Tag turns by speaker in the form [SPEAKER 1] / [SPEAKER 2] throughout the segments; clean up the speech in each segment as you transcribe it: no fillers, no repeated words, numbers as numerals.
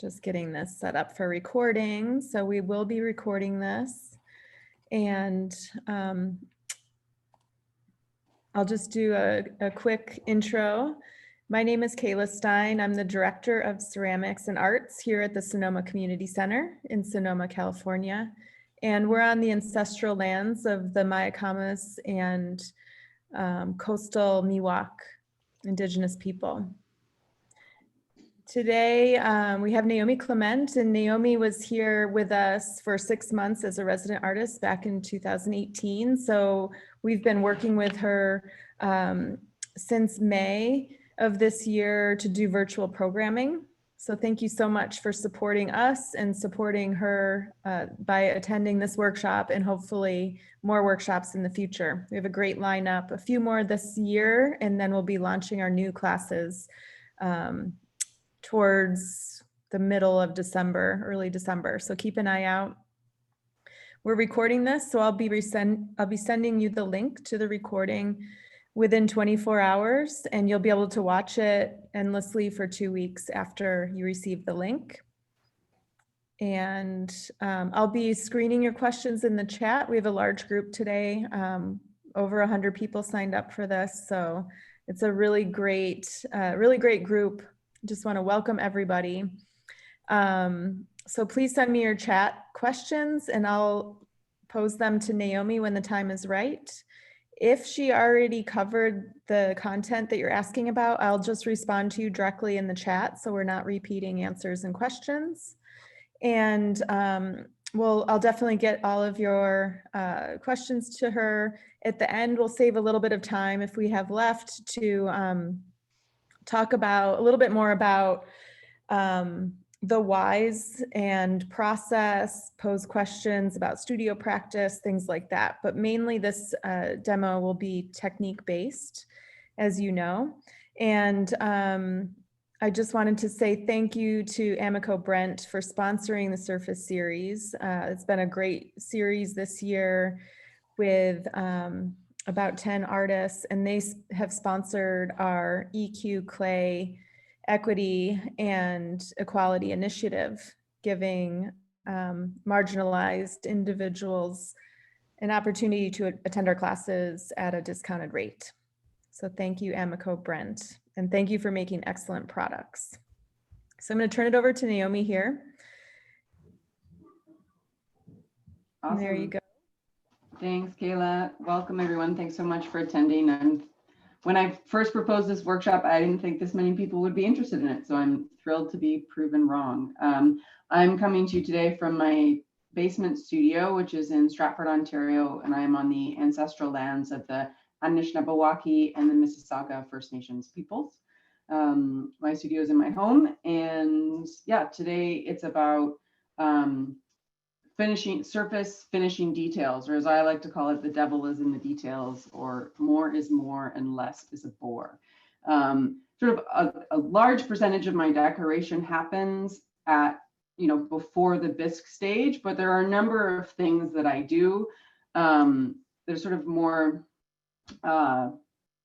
[SPEAKER 1] Just getting this set up for recording. So we will be recording this, and I'll just do a quick intro. My name is Kala Stein. I'm the Director of Ceramics and Arts here at the Sonoma Community Center in Sonoma, California. And we're on the ancestral lands of the Mayacamas and coastal Miwok Indigenous people. Today, we have Naomi Clement, and Naomi was here with us for 6 months as a resident artist back in 2018. So we've been working with her since May of this year to do virtual programming. So thank you so much for supporting us and supporting her by attending this workshop and hopefully more workshops in the future. We have a great lineup, a few more this year, and then we'll be launching our new classes towards the middle of December, early December. So keep an eye out. We're recording this, so I'll be sending you the link to the recording within 24 hours, and you'll be able to watch it endlessly for 2 weeks after you receive the link. And I'll be screening your questions in the chat. We have a large group today. Over 100 people signed up for this, so it's a really great group. Just want to welcome everybody. So please send me your chat questions and I'll pose them to Naomi when the time is right. If she already covered the content that you're asking about, I'll just respond to you directly in the chat, so we're not repeating answers and questions. And I'll definitely get all of your questions to her. At the end, we'll save a little bit of time if we have left to talk about a little bit more about the whys and process, pose questions about studio practice, things like that. But mainly this demo will be technique based, as you know. And I just wanted to say thank you to Amico Brent for sponsoring the Surface series. It's been a great series this year with about 10 artists, and they have sponsored our EQ Clay Equity and Equality Initiative, giving marginalized individuals an opportunity to attend our classes at a discounted rate. So thank you, Amico Brent, and thank you for making excellent products. So I'm going to turn it over to Naomi here.
[SPEAKER 2] Awesome.
[SPEAKER 1] And there you go.
[SPEAKER 2] Thanks, Kayla. Welcome, everyone. Thanks so much for attending. And when I first proposed this workshop, I didn't think this many people would be interested in it. So I'm thrilled to be proven wrong. I'm coming to you today from my basement studio, which is in Stratford, Ontario, and I am on the ancestral lands of the Anishinaabe and the Mississauga First Nations peoples. My studio is in my home, and yeah, today it's about surface finishing details, or as I like to call it, the devil is in the details, or more is more and less is a bore. Sort of a large percentage of my decoration happens at, before the bisque stage, but there are a number of things that I do. There's sort of more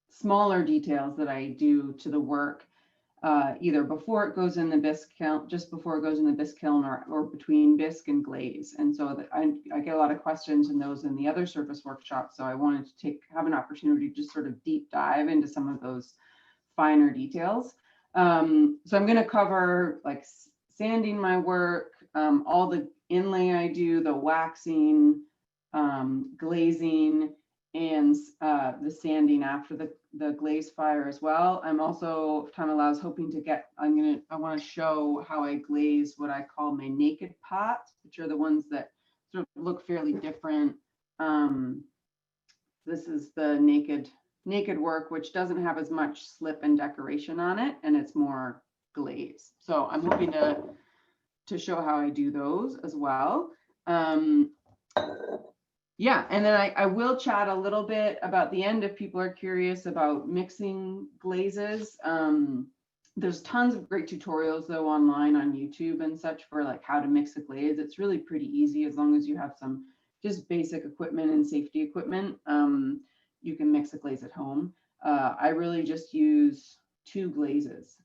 [SPEAKER 2] smaller details that I do to the work, either before it goes in the bisque kiln, just before it goes in the bisque kiln, or between bisque and glaze. And so I get a lot of questions in those in the other surface workshops. So I wanted to have an opportunity to just sort of deep dive into some of those finer details. So I'm going to cover like sanding my work, all the inlay I do, the waxing, glazing, and the sanding after the glaze fire as well. I'm also, if time allows, hoping to get, I want to show how I glaze what I call my naked pots, which are the ones that sort of look fairly different. This is the naked work, which doesn't have as much slip and decoration on it, and it's more glaze. So I'm hoping to show how I do those as well. Yeah, and then I will chat a little bit about the end if people are curious about mixing glazes. There's tons of great tutorials though online on YouTube and such for like how to mix a glaze. It's really pretty easy as long as you have some just basic equipment and safety equipment. You can mix a glaze at home. I really just use 2 glazes.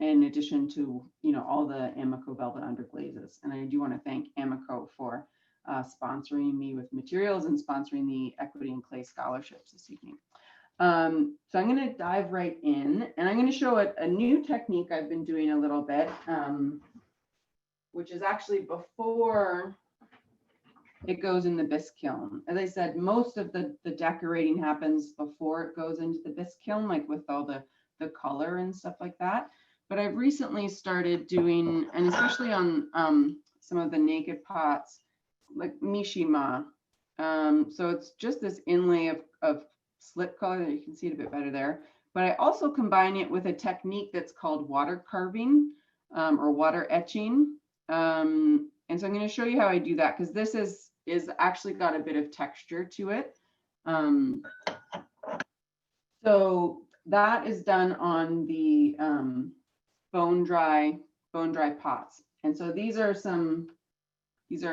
[SPEAKER 2] in addition to, you know, all the Amico velvet underglazes. And I do want to thank Amico for sponsoring me with materials and sponsoring the Equity and Clay scholarships this evening. So I'm going to dive right in, and I'm going to show a new technique I've been doing a little bit, which is actually before it goes in the bisque kiln. As I said, most of the decorating happens before it goes into the bisque kiln, like with all the color and stuff like that. But I've recently started doing, and especially on some of the naked pots, like mishima. So it's just this inlay of slip color. You can see it a bit better there. But I also combine it with a technique that's called water carving or water etching. And so I'm going to show you how I do that, because this is actually got a bit of texture to it. So that is done on the bone dry pots. And so these are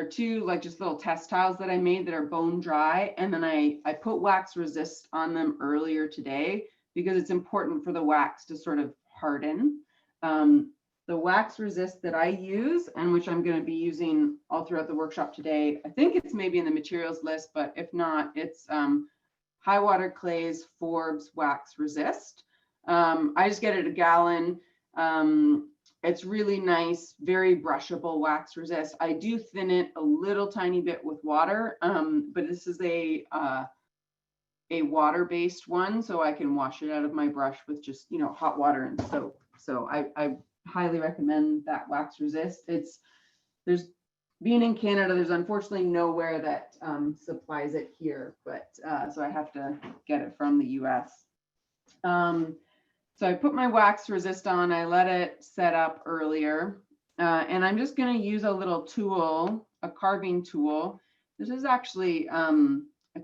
[SPEAKER 2] two like just little test tiles that I made that are bone dry. And then I put wax resist on them earlier today because it's important for the wax to sort of harden. The wax resist that I use, and which I'm going to be using all throughout the workshop today, I think it's maybe in the materials list, but if not, it's High Water Clays Forbes Wax Resist. I just get it a gallon. It's really nice, very brushable wax resist. I do thin it a little tiny bit with water, but this is a water-based one, so I can wash it out of my brush with just, you know, hot water and soap. So I highly recommend that wax resist. There's being in Canada, there's unfortunately nowhere that supplies it here, but so I have to get it from the US. So I put my wax resist on, I let it set up earlier, and I'm just going to use a little tool, a carving tool. This is actually a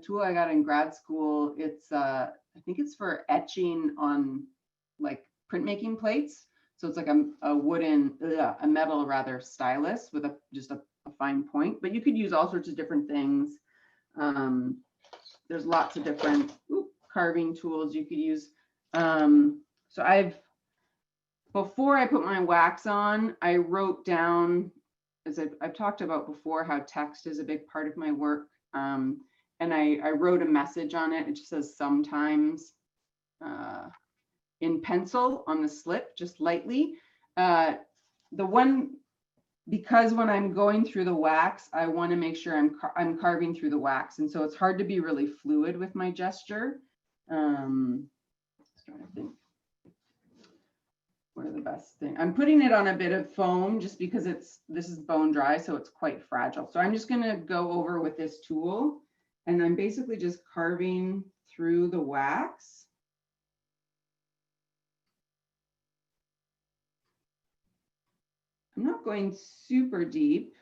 [SPEAKER 2] tool I got in grad school. It's I think it's for etching on like printmaking plates. So it's like a wooden, a metal rather stylus with just a fine point, but you could use all sorts of different things. There's lots of different carving tools you could use. So before I put my wax on, I wrote down, as I've talked about before, how text is a big part of my work. And I wrote a message on it. It just says sometimes, in pencil on the slip, just lightly. Because when I'm going through the wax, I want to make sure I'm carving through the wax. And so it's hard to be really fluid with my gesture. Trying to think what are the best thing. I'm putting it on a bit of foam just because this is bone dry, so it's quite fragile. So I'm just going to go over with this tool, and I'm basically just carving through the wax. I'm not going super deep,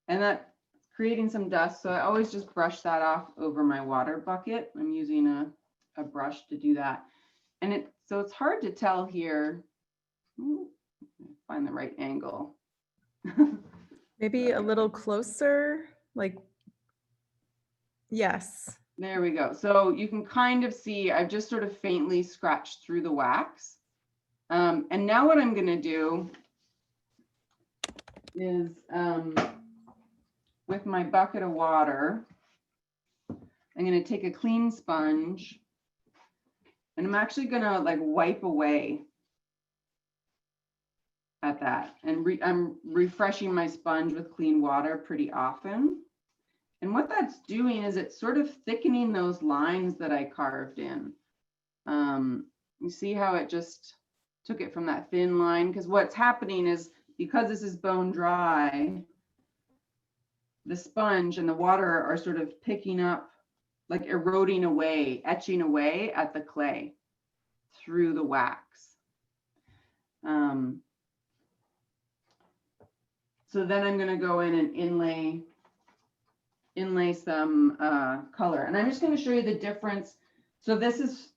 [SPEAKER 2] and that's creating some dust. So I always just brush that off over my water bucket. I'm using a brush to do that. And so it's hard to tell here. Ooh, find the right angle.
[SPEAKER 1] Maybe a little closer, like, yes.
[SPEAKER 2] There we go. So you can kind of see, I've just sort of faintly scratched through the wax. And now what I'm going to do is with my bucket of water, I'm going to take a clean sponge, and I'm actually going to like wipe away at that. And I'm refreshing my sponge with clean water pretty often. And what that's doing is it's sort of thickening those lines that I carved in. You see how it just took it from that thin line? Because what's happening is, because this is bone dry, the sponge and the water are sort of picking up, like eroding away, etching away at the clay through the wax. So then I'm going to go in and inlay some color. And I'm just going to show you the difference. So this is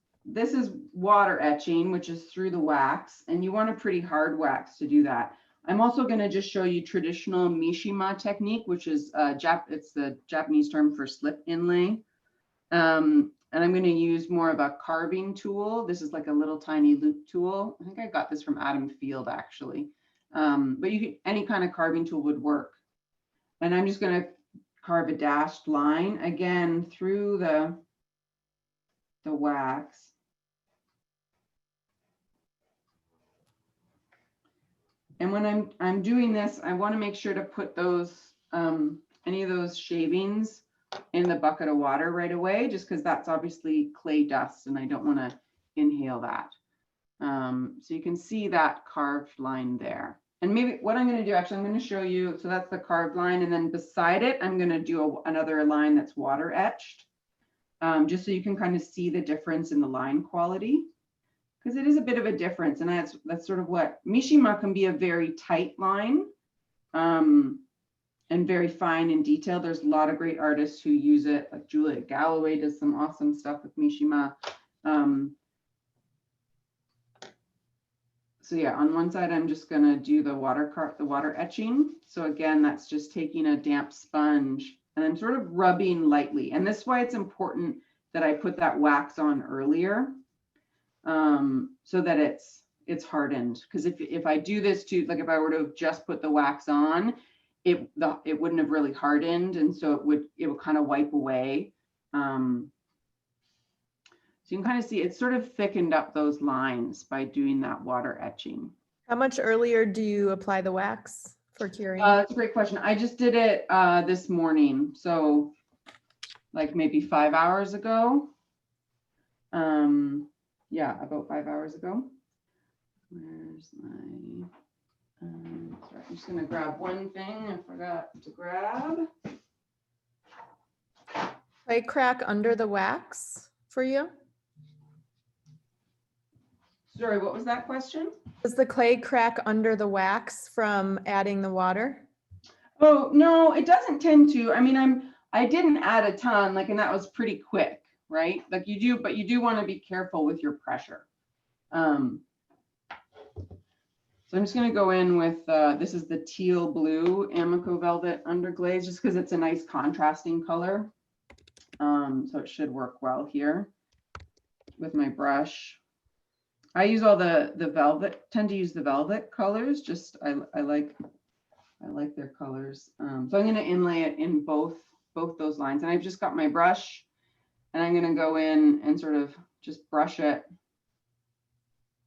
[SPEAKER 2] water etching, which is through the wax, and you want a pretty hard wax to do that. I'm also going to just show you traditional mishima technique, which is it's the Japanese term for slip inlay. And And I'm going to use more of a carving tool. This is like a little tiny loop tool. I think I got this from Adam Field actually. But you can, any kind of carving tool would work. And I'm just going to carve a dashed line again through the wax. And when I'm doing this, I want to make sure to put those any of those shavings in the bucket of water right away, just because that's obviously clay dust and I don't want to inhale that. So you can see that carved line there. And maybe what I'm going to do, actually, I'm going to show you. So that's the carved line. And then beside it, I'm going to do another line that's water etched, just so you can kind of see the difference in the line quality. Because it is a bit of a difference. And that's sort of what mishima can be, a very tight line and very fine in detail. There's a lot of great artists who use it. Like Juliet Galloway does some awesome stuff with mishima. So yeah, on one side, I'm just going to do the water etching. So again, that's just taking a damp sponge and I'm sort of rubbing lightly. And this is why it's important that I put that wax on earlier, so that it's hardened. Because if I do this too, like if I were to have just put the wax on, it wouldn't have really hardened, and so it would kind of wipe away. So you can kind of see it's sort of thickened up those lines by doing that water etching.
[SPEAKER 1] How much earlier do you apply the wax for curing?
[SPEAKER 2] That's a great question. I just did it this morning, so like maybe 5 hours ago. Yeah, about 5 hours ago. Where's my, sorry, I'm just gonna grab one thing I forgot to grab.
[SPEAKER 1] Clay crack under the wax for you?
[SPEAKER 2] Sorry, what was that question?
[SPEAKER 1] Does the clay crack under the wax from adding the water?
[SPEAKER 2] Oh, no, it doesn't tend to. I mean, I didn't add a ton, like, and that was pretty quick, right? Like you do, but you do want to be careful with your pressure. So I'm just going to go in with, this is the teal blue Amico Velvet Underglaze, just because it's a nice contrasting color. So it should work well here with my brush. I use all the velvet, tend to use the velvet colors, just I like their colors. So I'm going to inlay it in both those lines. And I've just got my brush and I'm going to go in and sort of just brush it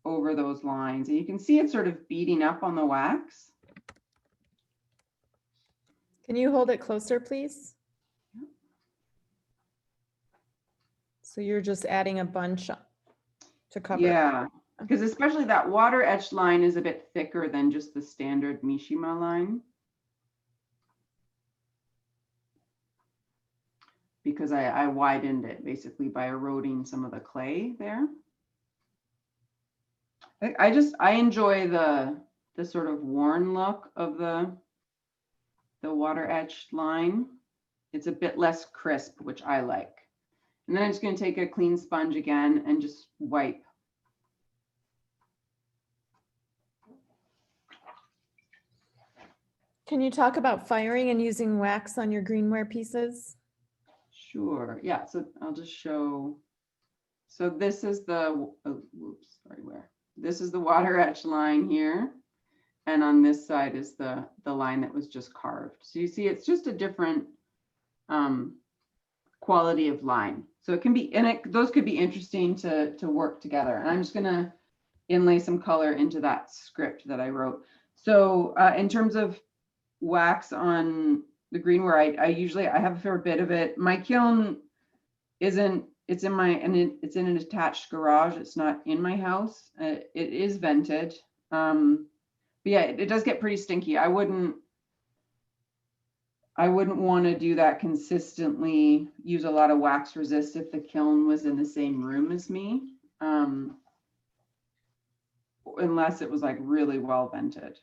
[SPEAKER 2] over those lines. And you can see it sort of beating up on the wax.
[SPEAKER 1] Can you hold it closer, please? So you're just adding a bunch to cover.
[SPEAKER 2] Yeah, because especially that water etched line is a bit thicker than just the standard mishima line. Because I widened it basically by eroding some of the clay there. I enjoy the sort of worn look of the water etched line. It's a bit less crisp, which I like. And then I'm just going to take a clean sponge again and just wipe.
[SPEAKER 1] Can you talk about firing and using wax on your greenware pieces?
[SPEAKER 2] Sure. Yeah. So I'll just show. So this is the, oh, whoops, sorry, where? This is the water etch line here. And on this side is the line that was just carved. So you see, it's just a different quality of line. So it can be, and those could be interesting to work together. And I'm just going to inlay some color into that script that I wrote. So in terms of wax on the greenware, I have a fair bit of it. My kiln isn't, it's in an attached garage. It's not in my house. It is vented. But yeah, it does get pretty stinky. I wouldn't want to do that consistently, use a lot of wax resist if the kiln was in the same room as me, unless it was like really well vented.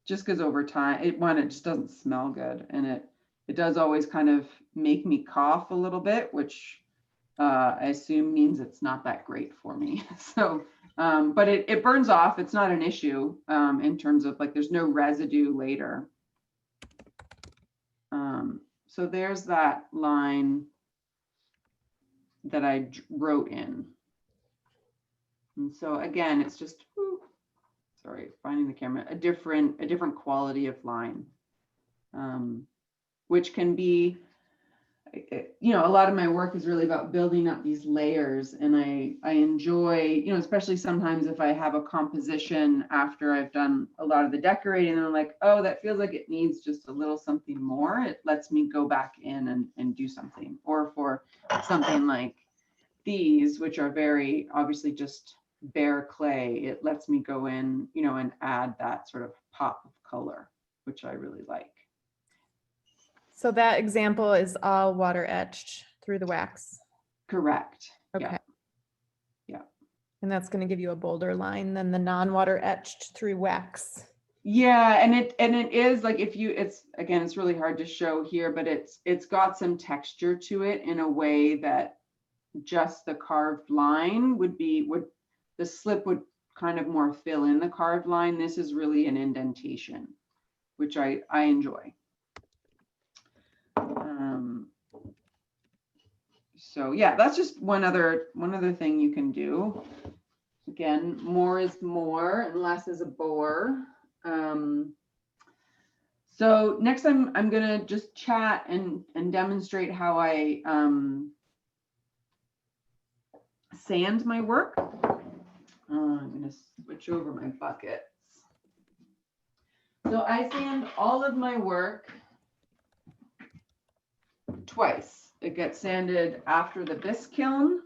[SPEAKER 2] Just because over time, it just doesn't smell good, and it does always kind of make me cough a little bit, which I assume means it's not that great for me. So, but it burns off. It's not an issue in terms of like there's no residue later. So there's that line. that I wrote in. And so again, it's just, sorry, finding the camera, a different quality of line, which can be, you know, a lot of my work is really about building up these layers, and I enjoy, you know, especially sometimes if I have a composition after I've done a lot of the decorating and I'm like, oh, that feels like it needs just a little something more. It lets me go back in and do something. Or for something like these, which are very obviously just bare clay, it lets me go in, you know, and add that sort of pop of color, which I really like.
[SPEAKER 1] So that example is all water etched through the wax.
[SPEAKER 2] Correct.
[SPEAKER 1] Okay.
[SPEAKER 2] Yeah.
[SPEAKER 1] And that's going to give you a bolder line than the non-water etched through wax.
[SPEAKER 2] Yeah, and it is like, if you, it's again, it's really hard to show here, but it's got some texture to it in a way that just the carved line would the slip would kind of more fill in the carved line. This is really an indentation, which I enjoy. So yeah, that's just one other thing you can do. Again, more is more and less is a bore. So next I'm gonna just chat and demonstrate how I sand my work. I'm gonna switch over my buckets. So I sand all of my work twice. It gets sanded after the bisque kiln,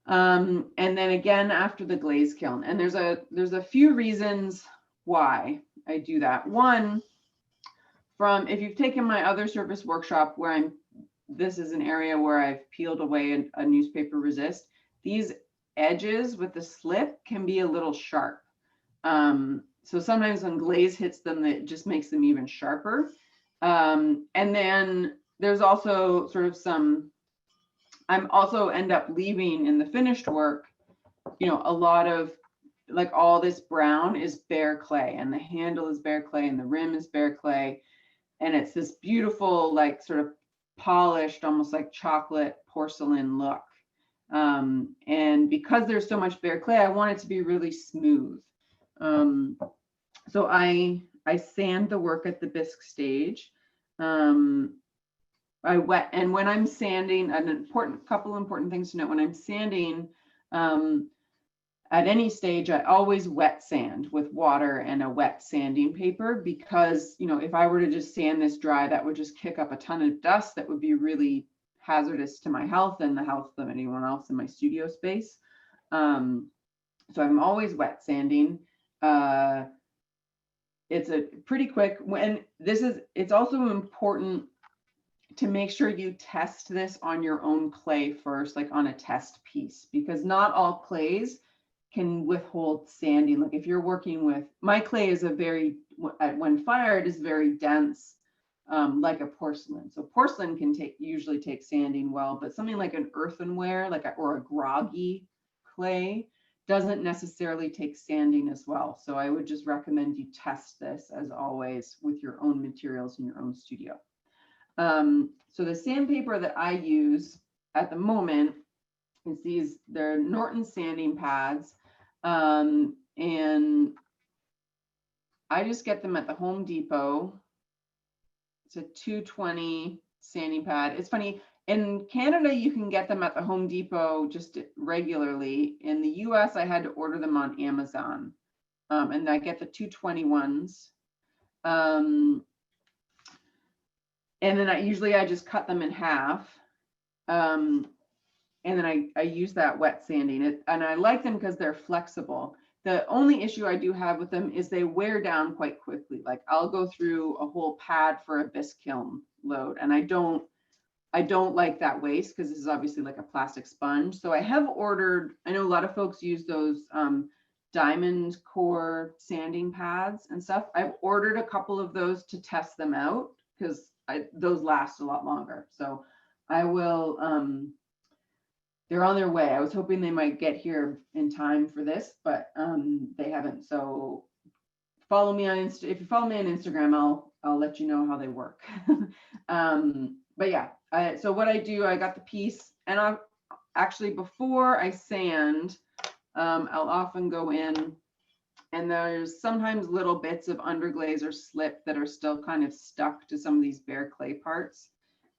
[SPEAKER 2] and then again after the glaze kiln. And there's a few reasons why I do that. One, if you've taken my other surface workshop where this is an area where I've peeled away a newspaper resist. These edges with the slip can be a little sharp. So sometimes when glaze hits them, it just makes them even sharper. And then there's also sort of I'm also end up leaving in the finished work, you know, a lot of, like, all this brown is bare clay, and the handle is bare clay, and the rim is bare clay. And it's this beautiful, like, sort of polished, almost like chocolate porcelain look. And because there's so much bare clay, I want it to be really smooth. So I sand the work at the bisque stage. I wet, and when I'm sanding, couple important things to note: when I'm sanding, at any stage, I always wet sand with water and a wet sanding paper, because, you know, if I were to just sand this dry, that would just kick up a ton of dust that would be really hazardous to my health and the health of anyone else in my studio space. So I'm always wet sanding. It's a pretty quick, it's also important to make sure you test this on your own clay first, like on a test piece, because not all clays can withhold sanding. Like if you're working with, my clay is when fired, is very dense, like a porcelain. So porcelain can usually take sanding well, but something like an earthenware, or a groggy clay, doesn't necessarily take sanding as well. So I would just recommend you test this, as always, with your own materials in your own studio. So the sandpaper that I use at the moment is they're Norton sanding pads. And I just get them at the Home Depot. It's a 220 sanding pad. It's funny, in Canada, you can get them at the Home Depot just regularly. In the US, I had to order them on Amazon. And I get the 220 ones. And then I just cut them in half. And then I use that wet sanding, and I like them because they're flexible. The only issue I do have with them is they wear down quite quickly. Like, I'll go through a whole pad for a bisque kiln load, and I don't like that waste, because this is obviously like a plastic sponge. So I have ordered, I know a lot of folks use those diamond core sanding pads and stuff. I've ordered a couple of those to test them out, because those last a lot longer. So I will, they're on their way. I was hoping they might get here in time for this, but they haven't. So follow me on if you follow me on Instagram, I'll let you know how they work. But yeah, so what I do, I got the piece, and actually before I sand, I'll often go in, and there's sometimes little bits of underglaze or slip that are still kind of stuck to some of these bare clay parts,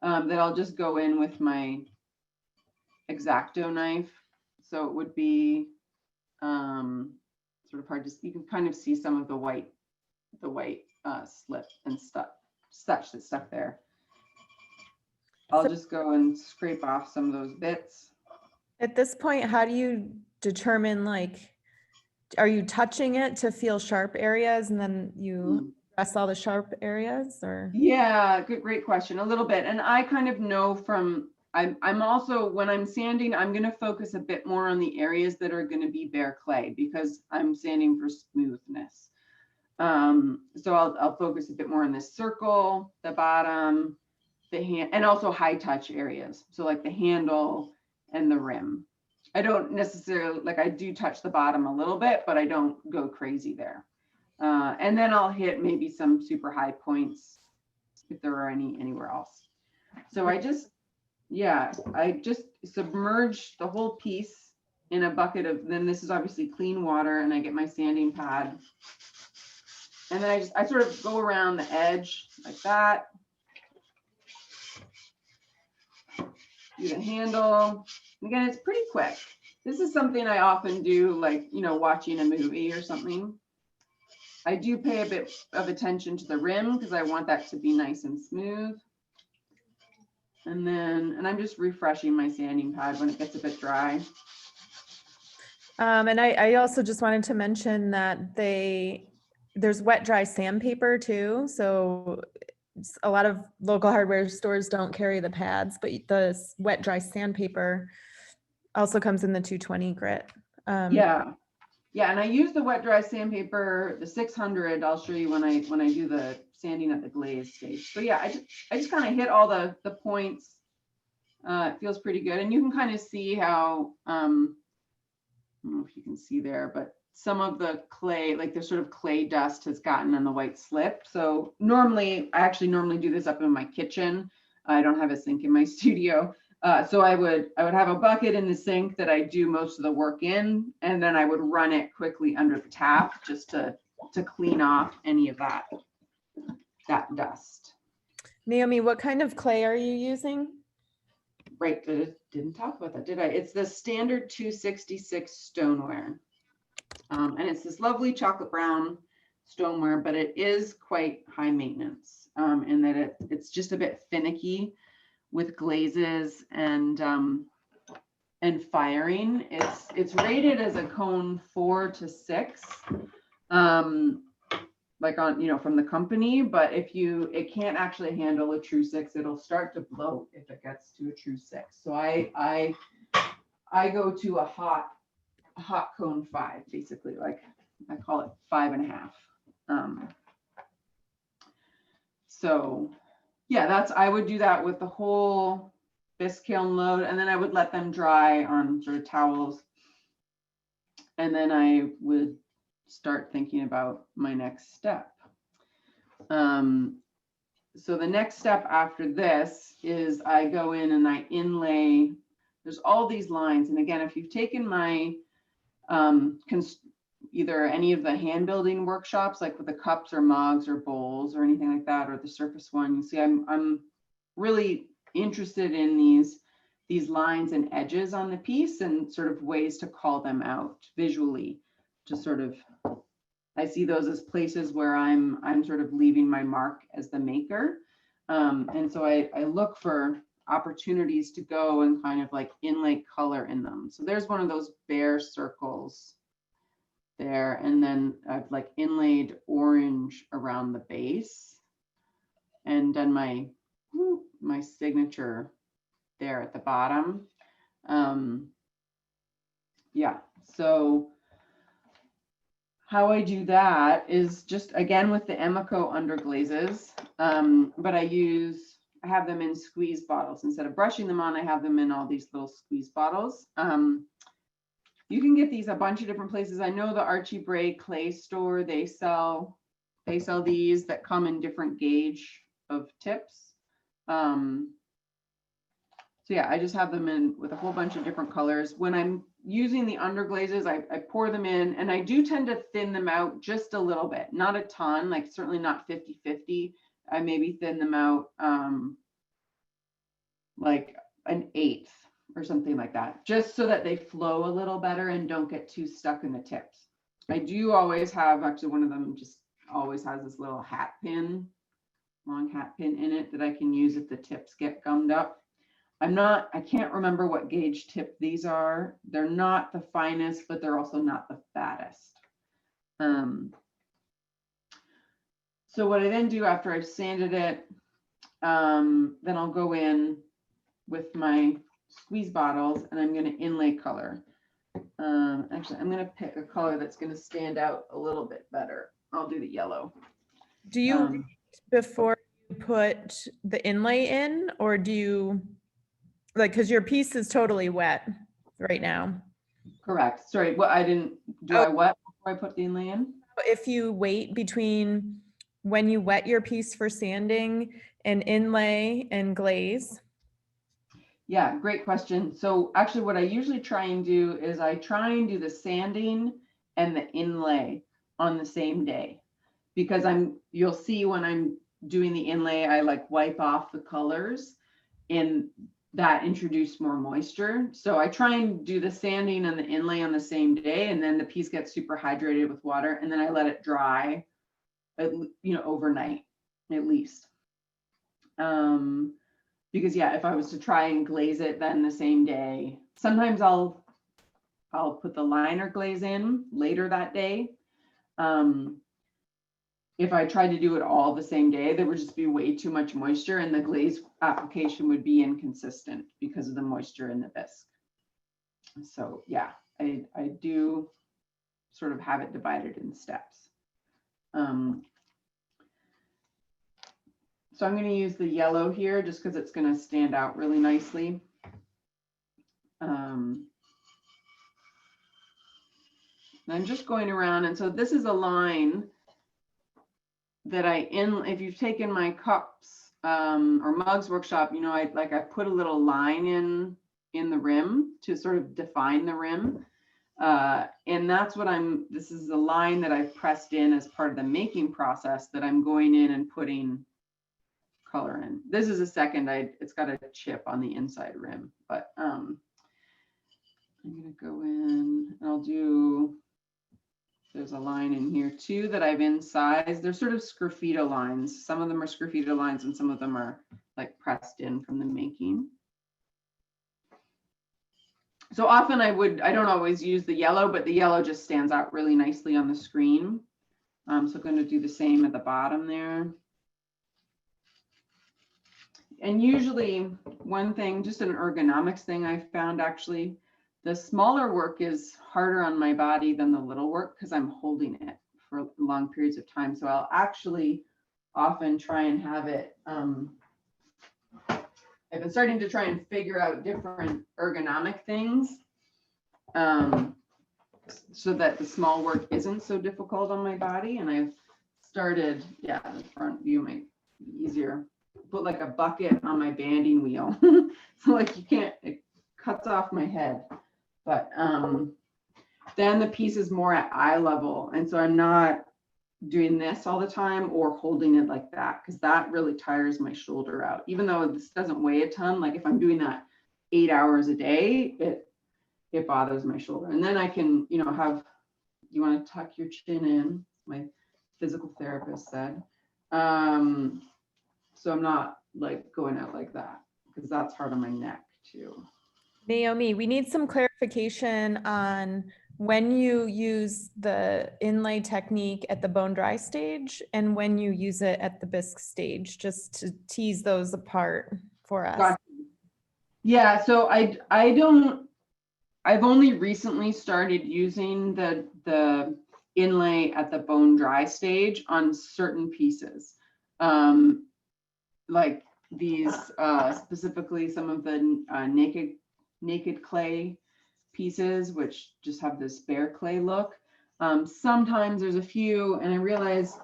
[SPEAKER 2] that I'll just go in with my X-Acto knife. So it would be sort of hard to see. You can kind of see some of the white slip and stuff, such that's stuck there. I'll just go and scrape off some of those bits.
[SPEAKER 1] At this point, how do you determine, like, are you touching it to feel sharp areas and then you press all the sharp areas, or?
[SPEAKER 2] Yeah, great question. A little bit. And I kind of know from, I'm also, when I'm sanding, I'm going to focus a bit more on the areas that are going to be bare clay, because I'm sanding for smoothness. So I'll focus a bit more on this circle, the bottom, the hand, and also high touch areas. So like the handle and the rim. I don't necessarily, like, I do touch the bottom a little bit, but I don't go crazy there. And then I'll hit maybe some super high points if there are any anywhere else. So I just submerge the whole piece in a bucket of, then this is obviously clean water, and I get my sanding pad. And then I sort of go around the edge like that. Do the handle. Again, it's pretty quick. This is something I often do, like, you know, watching a movie or something. I do pay a bit of attention to the rim because I want that to be nice and smooth. And I'm just refreshing my sanding pad when it gets a bit dry.
[SPEAKER 1] And I also just wanted to mention that there's wet dry sandpaper too. So a lot of local hardware stores don't carry the pads, but the wet dry sandpaper also comes in the 220 grit.
[SPEAKER 2] Yeah, and I use the wet dry sandpaper, the 600. I'll show you when I do the sanding at the glaze stage. So yeah, I just kind of hit all the points. It feels pretty good, and you can kind of see how I don't know if you can see there, but some of the clay, like the sort of clay dust, has gotten on the white slip. So I actually normally do this up in my kitchen. I don't have a sink in my studio. So I would have a bucket in the sink that I do most of the work in, and then I would run it quickly under the tap just to clean off any of that dust.
[SPEAKER 1] Naomi, what kind of clay are you using?
[SPEAKER 2] Right, didn't talk about that, did I? It's the standard 266 stoneware. And it's this lovely chocolate brown stoneware, but it is quite high maintenance in that it's just a bit finicky with glazes and firing. It's rated as a cone 4 to 6, like on, you know, from the company, but it can't actually handle a true 6. It'll start to bloat if it gets to a true 6. So I go to a hot cone 5, basically, like I call it 5.5. So yeah, I would do that with the whole bisque kiln load, and then I would let them dry on sort of towels. And then I would start thinking about my next step. So the next step after this is I go in and I inlay. There's all these lines. And again, if you've taken my either any of the hand building workshops, like with the cups or mugs or bowls or anything like that, or the surface one, you see I'm really interested in these lines and edges on the piece and sort of ways to call them out visually, to sort of, I see those as places where I'm sort of leaving my mark as the maker. And so I look for opportunities to go and kind of like inlay color in them. So there's one of those bare circles there, and then I've like inlaid orange around the base and done my signature there at the bottom. Yeah, so how I do that is just again with the Emiko underglazes, but I have them in squeeze bottles. Instead of brushing them on, I have them in all these little squeeze bottles. You can get these a bunch of different places. I know the Archie Bray clay store, they sell these that come in different gauge of tips. So yeah, I just have them in with a whole bunch of different colors. When I'm using the underglazes, I pour them in, and I do tend to thin them out just a little bit, not a ton, like certainly not 50-50. I maybe thin them out like an eighth or something like that, just so that they flow a little better and don't get too stuck in the tips. I do always have, actually one of them just always has this little hat pin, long hat pin in it that I can use if the tips get gummed up. I can't remember what gauge tip these are. They're not the finest, but they're also not the fattest. So what I then do after I've sanded it, then I'll go in with my squeeze bottles and I'm going to inlay color. Actually, I'm going to pick a color that's going to stand out a little bit better. I'll do the yellow.
[SPEAKER 1] Do you, before you put the inlay in, or do you, like, because your piece is totally wet right now?
[SPEAKER 2] Correct. Sorry, what I didn't do. I wet before I put the inlay in?
[SPEAKER 1] If you wait between when you wet your piece for sanding and inlay and glaze?
[SPEAKER 2] Yeah, great question. So actually what I usually try and do is I try and do the sanding and the inlay on the same day, because you'll see when I'm doing the inlay, I like wipe off the colors and that introduce more moisture. So I try and do the sanding and the inlay on the same day, and then the piece gets super hydrated with water, and then I let it dry, overnight at least. Because yeah, if I was to try and glaze it then the same day, sometimes I'll put the liner glaze in later that day. If I tried to do it all the same day, there would just be way too much moisture and the glaze application would be inconsistent because of the moisture in the bisque. So yeah, I do sort of have it divided in steps. So I'm going to use the yellow here just because it's going to stand out really nicely. I'm just going around, and so this is a line that if you've taken my cups or mugs workshop, I put a little line in the rim to sort of define the rim. And that's what this is a line that I've pressed in as part of the making process that I'm going in and putting color in. This is a second, it's got a chip on the inside rim, but I'm gonna go in and there's a line in here too that I've incised. They're sort of sgraffito lines. Some of them are sgraffito lines and some of them are like pressed in from the making. So often I don't always use the yellow, but the yellow just stands out really nicely on the screen. So I'm going to do the same at the bottom there. And usually one thing, just an ergonomics thing I found actually, the smaller work is harder on my body than the little work because I'm holding it for long periods of time. So I'll actually often try and have it, I've been starting to try and figure out different ergonomic things so that the small work isn't so difficult on my body. And I've started, the front view might be easier. Put like a bucket on my banding wheel. So like it cuts off my head. But then the piece is more at eye level. And so I'm not doing this all the time or holding it like that, because that really tires my shoulder out. Even though this doesn't weigh a ton, like if I'm doing that 8 hours a day, it bothers my shoulder. And then I can, you want to tuck your chin in, my physical therapist said. So I'm not like going out like that, because that's hard on my neck too.
[SPEAKER 1] Naomi, we need some clarification on when you use the inlay technique at the bone dry stage and when you use it at the bisque stage, just to tease those apart for us.
[SPEAKER 2] Gotcha. Yeah, so I've only recently started using the inlay at the bone dry stage on certain pieces. Like these, specifically some of the naked clay pieces, which just have this bare clay look. Sometimes there's a few, and I realize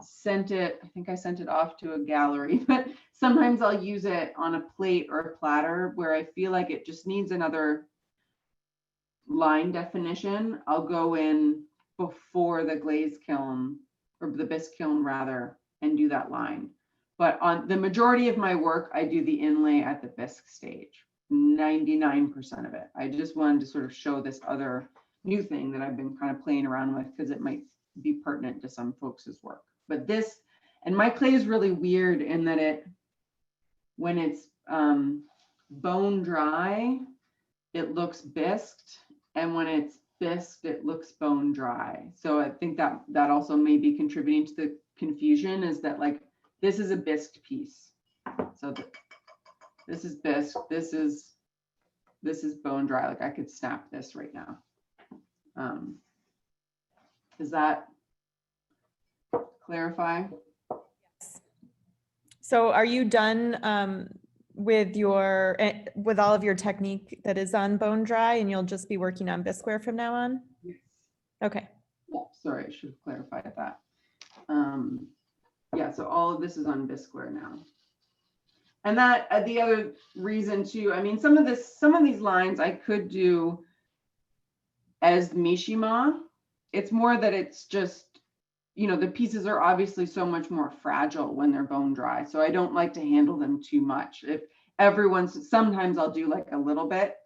[SPEAKER 2] sent it, I think I sent it off to a gallery, but sometimes I'll use it on a plate or a platter where I feel like it just needs another line definition. I'll go in before the glaze kiln, or the bisque kiln rather, and do that line. But on the majority of my work, I do the inlay at the bisque stage, 99% of it. I just wanted to sort of show this other new thing that I've been kind of playing around with because it might be pertinent to some folks' work. But this, and my clay is really weird in that it, when it's bone dry, it looks bisqued, and when it's bisqued, it looks bone dry. So I think that that also may be contributing to the confusion, is that like, this is a bisqued piece. So this is bisque, this is bone dry. Like I could snap this right now. Does that clarify?
[SPEAKER 1] So are you done with your with all of your technique that is on bone dry, and you'll just be working on bisqueware from now on?
[SPEAKER 2] Yes.
[SPEAKER 1] Okay.
[SPEAKER 2] Yeah, sorry, I should have clarified that. Yeah, so all of this is on bisqueware now. And that the other reason too, I mean, some of these lines I could do as mishima. It's more that it's just, you know, the pieces are obviously so much more fragile when they're bone dry. So I don't like to handle them too much. If sometimes I'll do like a little bit,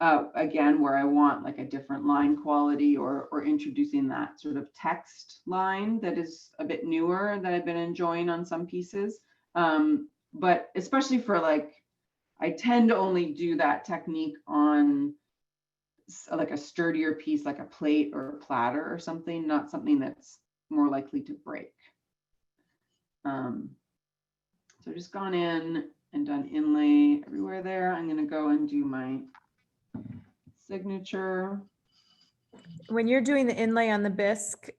[SPEAKER 2] again, where I want like a different line quality, or introducing that sort of text line that is a bit newer that I've been enjoying on some pieces. But especially for like, I tend to only do that technique on like a sturdier piece, like a plate or a platter or something, not something that's more likely to break. So just gone in and done inlay everywhere there. I'm going to go and do my signature.
[SPEAKER 1] When you're doing the inlay on the bisque,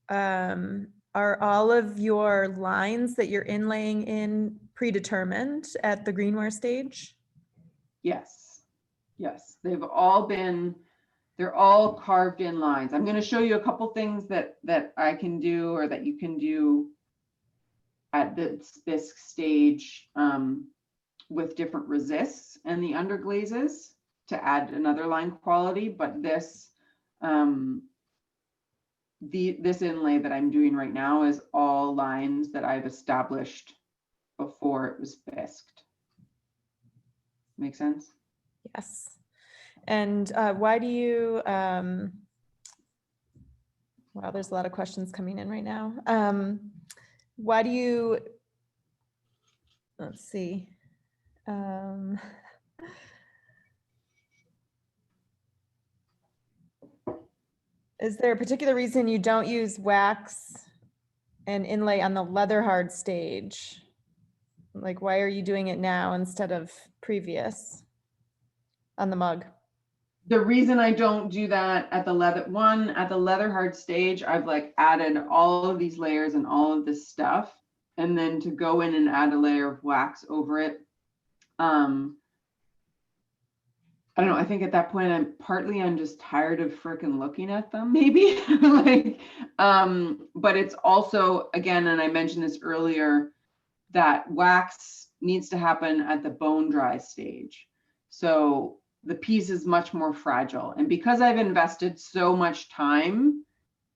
[SPEAKER 1] are all of your lines that you're inlaying in predetermined at the greenware stage?
[SPEAKER 2] Yes, yes, they've all been, they're all carved in lines. I'm going to show you a couple things that I can do, or that you can do at the bisque stage with different resists and the underglazes to add another line quality. But this this inlay that I'm doing right now is all lines that I've established before it was bisqued. Make sense?
[SPEAKER 1] Yes. And why do you, wow, there's a lot of questions coming in right now. Why do you, let's see. Is there a particular reason you don't use wax and inlay on the leather hard stage? Like, why are you doing it now instead of previous on the mug?
[SPEAKER 2] The reason I don't do that at the leather hard stage, I've like added all of these layers and all of this stuff, and then to go in and add a layer of wax over it. I don't know. I think at that point, I'm just tired of freaking looking at them, maybe. Like, but it's also, again, and I mentioned this earlier, that wax needs to happen at the bone dry stage. So the piece is much more fragile. And because I've invested so much time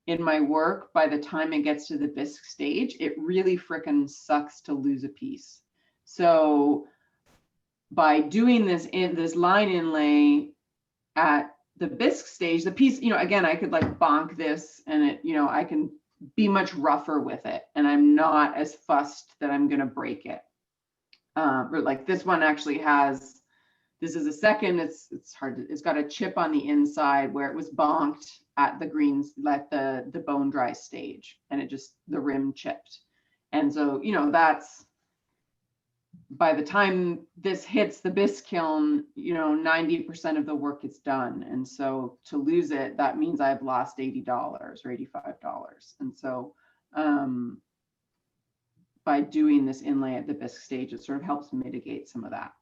[SPEAKER 2] in my work, by the time it gets to the bisque stage, it really freaking sucks to lose a piece. So by doing this line inlay at the bisque stage, the piece, you know, again, I could like bonk this and it, you know, I can be much rougher with it, and I'm not as fussed that I'm going to break it. Or like this one actually has, this is a second, it's hard to, it's got a chip on the inside where it was bonked at the greens, at the bone dry stage, and it just, the rim chipped. And so, you know, that's, by the time this hits the bisque kiln, you know, 90% of the work is done. And so to lose it, that means I've lost $80 or $85. And so by doing this inlay at the bisque stage, it sort of helps mitigate some of that.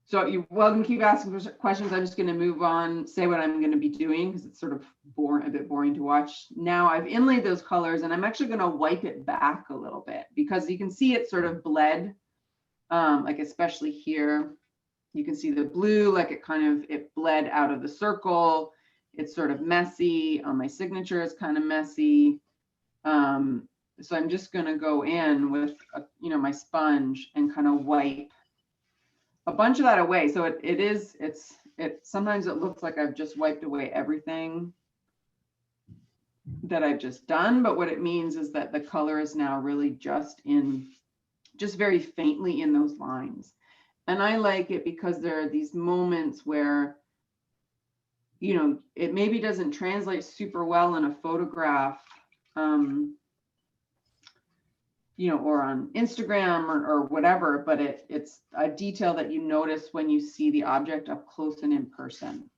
[SPEAKER 2] So you're welcome to keep asking questions. I'm just going to move on, say what I'm going to be doing because it's sort of a bit boring to watch. Now I've inlaid those colors and I'm actually going to wipe it back a little bit because you can see it sort of bled, like especially here. You can see the blue, like it bled out of the circle. It's sort of messy. My signature is kind of messy. So I'm just going to go in with, my sponge and kind of wipe a bunch of that away. So sometimes it looks like I've just wiped away everything that I've just done. But what it means is that the color is now really just very faintly in those lines. And I like it because there are these moments where, it maybe doesn't translate super well in a photograph, or on Instagram or whatever, but it's a detail that you notice when you see the object up close and in person.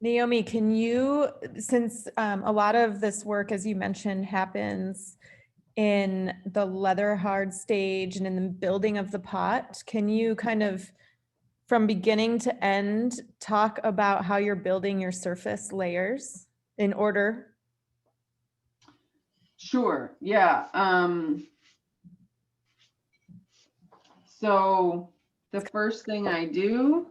[SPEAKER 1] Naomi, can you, since a lot of this work, as you mentioned, happens in the leather hard stage and in the building of the pot, can you kind of, from beginning to end, talk about how you're building your surface layers in order?
[SPEAKER 2] Sure, yeah. So the first thing I do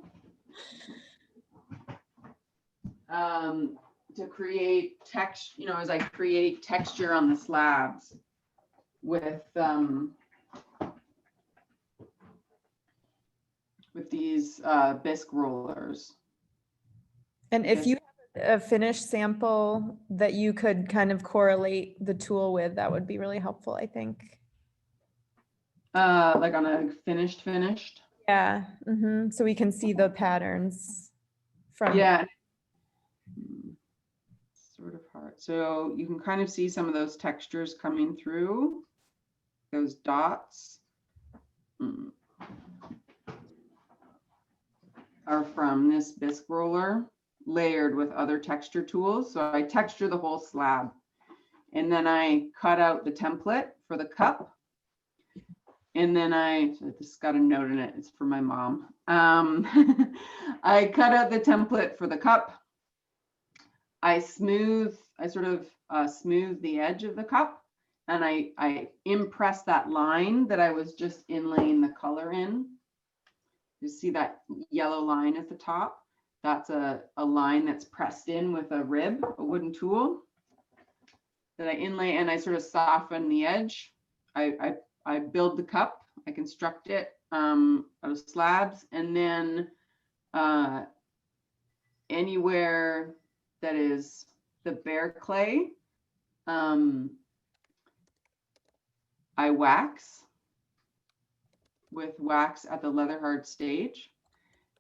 [SPEAKER 2] to create text, as I create texture on the slabs with these bisque rollers.
[SPEAKER 1] And if you have a finished sample that you could kind of correlate the tool with, that would be really helpful, I think.
[SPEAKER 2] Like on a finished?
[SPEAKER 1] Yeah, so we can see the patterns from.
[SPEAKER 2] Yeah. Sort of hard. So you can kind of see some of those textures coming through, those dots. Are from this bisque roller layered with other texture tools. So I texture the whole slab and then I cut out the template for the cup. And then so this got a note in it, it's for my mom. I cut out the template for the cup. I smooth the edge of the cup and I impress that line that I was just inlaying the color in. You see that yellow line at the top? That's a line that's pressed in with a rib, a wooden tool that I inlay, and I sort of soften the edge. I build the cup, I construct it out of slabs, and then anywhere that is the bare clay, I wax with wax at the leather hard stage.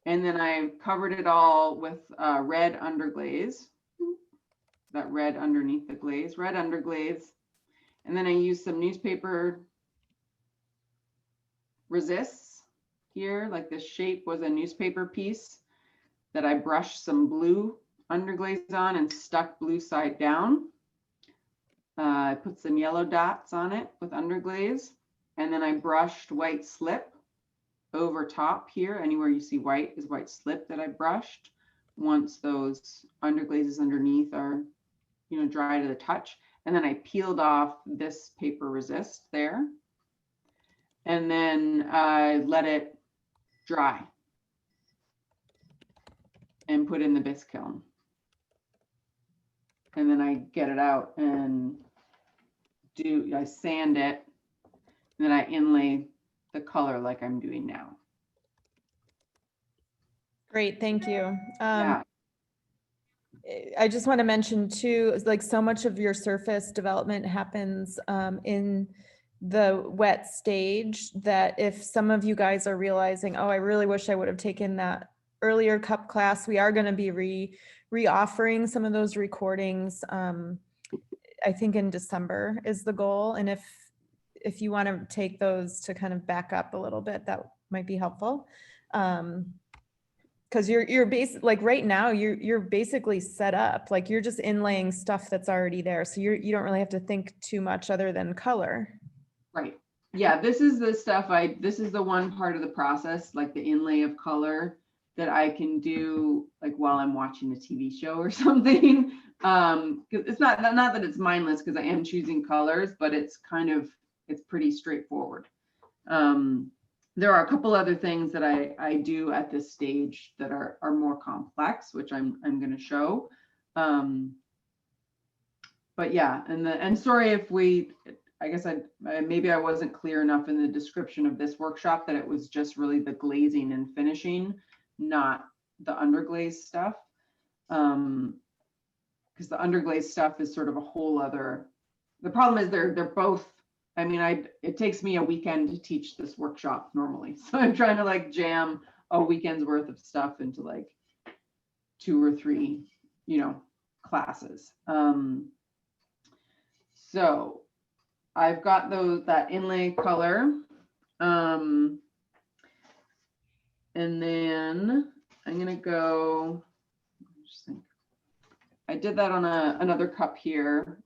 [SPEAKER 2] And then I covered it all with red underglaze, that red underneath the glaze, red underglaze. And then I used some newspaper resists here, like this shape was a newspaper piece that I brushed some blue underglaze on and stuck blue side down. I put some yellow dots on it with underglaze. And then I brushed white slip over top here. Anywhere you see white is white slip that I brushed. Once those underglazes underneath are, dry to the touch. And then I peeled off this paper resist there. And then I let it dry and put in the bisque kiln. And then I get it out and I sand it. And then I inlay the color like I'm doing now.
[SPEAKER 1] Great, thank you.
[SPEAKER 2] Yeah.
[SPEAKER 1] I just want to mention too, like so much of your surface development happens in the wet stage, that if some of you guys are realizing, oh, I really wish I would have taken that earlier cup class, we are going to be re-offering some of those recordings. I think in December is the goal. And if you want to take those to kind of back up a little bit, that might be helpful. Because you're like right now you're basically set up, like you're just inlaying stuff that's already there, so you don't really have to think too much other than color.
[SPEAKER 2] Right. Yeah, this is the stuff this is the one part of the process, like the inlay of color, that I can do like while I'm watching a TV show or something. 'Cause it's not that it's mindless, because I am choosing colors, but it's pretty straightforward. There are a couple other things that I do at this stage that are more complex, which I'm going to show. But yeah, and sorry if I guess maybe I wasn't clear enough in the description of this workshop that it was just really the glazing and finishing, not the underglaze stuff. Because the underglaze stuff is sort of a whole other. The problem is they're both. I mean, it takes me a weekend to teach this workshop normally, so I'm trying to like jam a weekend's worth of stuff into like 2 or 3, classes. So I've got that inlay color. And then I'm gonna go, I did that on another cup here.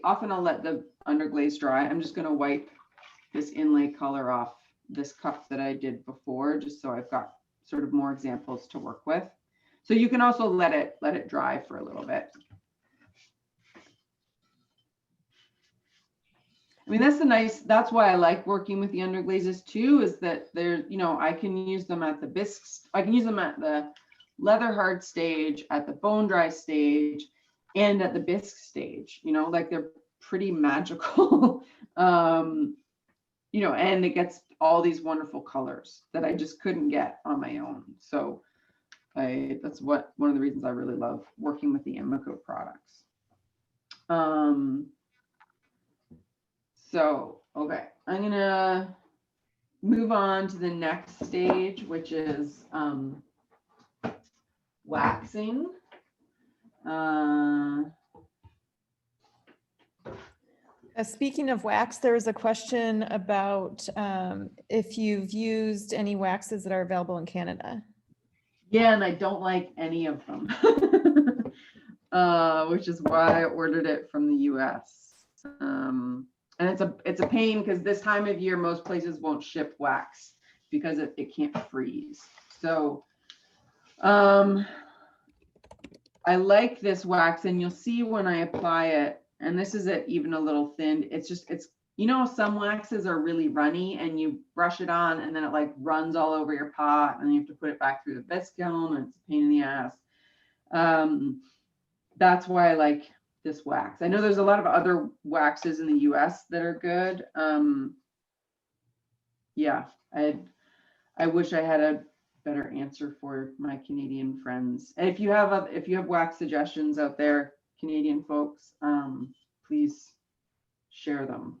[SPEAKER 2] Often I'll let the underglaze dry. I'm just gonna wipe this inlay color off this cup that I did before, just so I've got sort of more examples to work with. So you can also let it dry for a little bit. I mean, that's why I like working with the underglazes too, is that I can use them at the bisques, I can use them at the leather hard stage, at the bone dry stage, and at the bisque stage, like they're pretty magical. And it gets all these wonderful colors that I just couldn't get on my own. So that's one of the reasons I really love working with the Emiko products. So, okay, I'm gonna move on to the next stage, which is waxing.
[SPEAKER 1] Speaking of wax, there was a question about if you've used any waxes that are available in Canada.
[SPEAKER 2] Yeah, and I don't like any of them, which is why I ordered it from the US. And it's a pain, because this time of year, most places won't ship wax because it can't freeze. So I like this wax, and you'll see when I apply it, and this is it even a little thin. It's some waxes are really runny, and you brush it on and then it like runs all over your pot, and you have to put it back through the bisque kiln, and it's a pain in the ass. That's why I like this wax. I know there's a lot of other waxes in the US that are good. Yeah, I wish I had a better answer for my Canadian friends. And if you have wax suggestions out there, Canadian folks, please share them.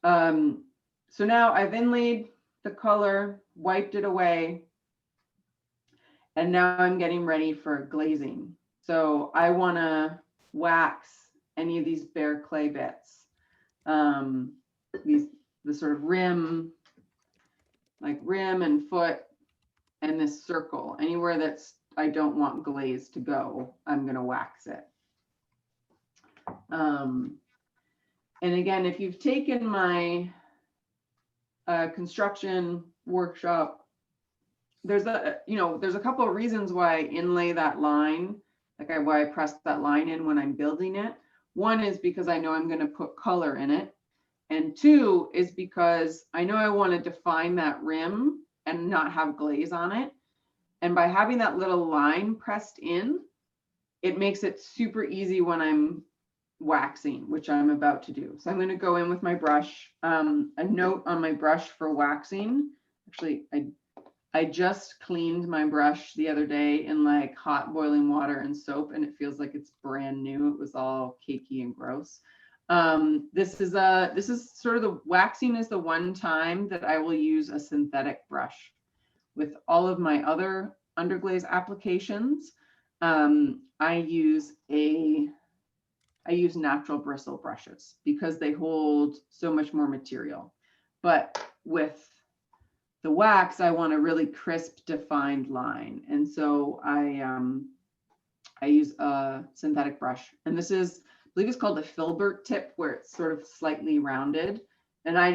[SPEAKER 2] So now I've inlaid the color, wiped it away, and now I'm getting ready for glazing. So I want to wax any of these bare clay bits, the sort of rim and foot, and this circle. Anywhere I don't want glaze to go, I'm going to wax it. And again, if you've taken my construction workshop, there's a couple of reasons why I inlay that line, why I press that line in when I'm building it. One is because I know I'm going to put color in it. And 2 is because I know I want to define that rim and not have glaze on it. And by having that little line pressed in, it makes it super easy when I'm waxing, which I'm about to do. So I'm going to go in with my brush. A note on my brush for waxing. Actually, I just cleaned my brush the other day in like hot boiling water and soap, and it feels like it's brand new. It was all cakey and gross. This is sort of the waxing is the one time that I will use a synthetic brush. With all of my other underglaze applications, I use natural bristle brushes because they hold so much more material. But with the wax, I want a really crisp, defined line, and so I use a synthetic brush, and this is, I believe it's called a filbert tip, where it's sort of slightly rounded, And I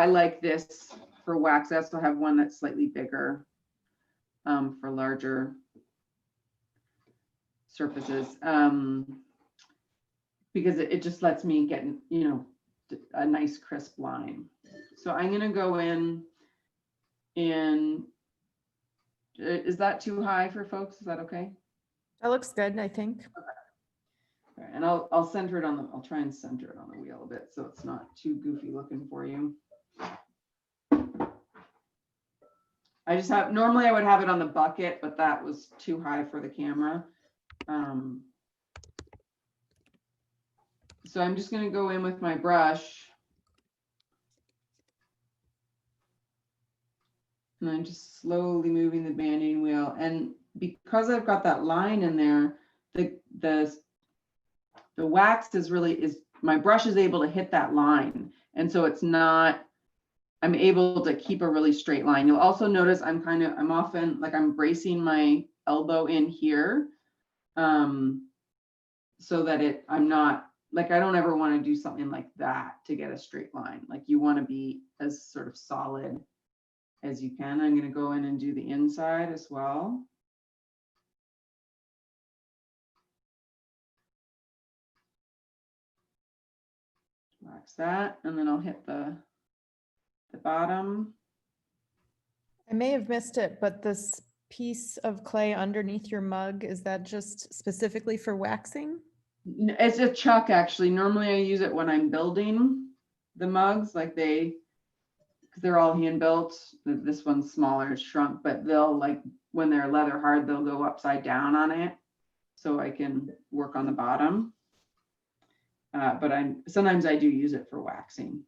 [SPEAKER 2] like this for wax. I also have one that's slightly bigger for larger surfaces, because it just lets me get, you know, a nice crisp line. So I'm going to go in and is that too high for folks? Is that okay?
[SPEAKER 1] That looks good, I think.
[SPEAKER 2] Okay. And I'll center it on the, I'll try and center it on the wheel a bit so it's not too goofy looking for you. I just have, normally I would have it on the bucket, but that was too high for the camera. So I'm just going to go in with my brush. And I'm just slowly moving the banding wheel. And because I've got that line in there, the wax is my brush is able to hit that line. And so it's not, I'm able to keep a really straight line. You'll also notice I'm often like I'm bracing my elbow in here, so that I'm not like, I don't ever want to do something like that to get a straight line. Like you want to be as sort of solid as you can. I'm going to go in and do the inside as well. Wax that, and then I'll hit the bottom.
[SPEAKER 1] I may have missed it, but this piece of clay underneath your mug, is that just specifically for waxing?
[SPEAKER 2] It's a chuck, actually. Normally I use it when I'm building the mugs, like because they're all hand built. This one's smaller, it's shrunk, but they'll, like when they're leather hard, they'll go upside down on it so I can work on the bottom. But sometimes I do use it for waxing.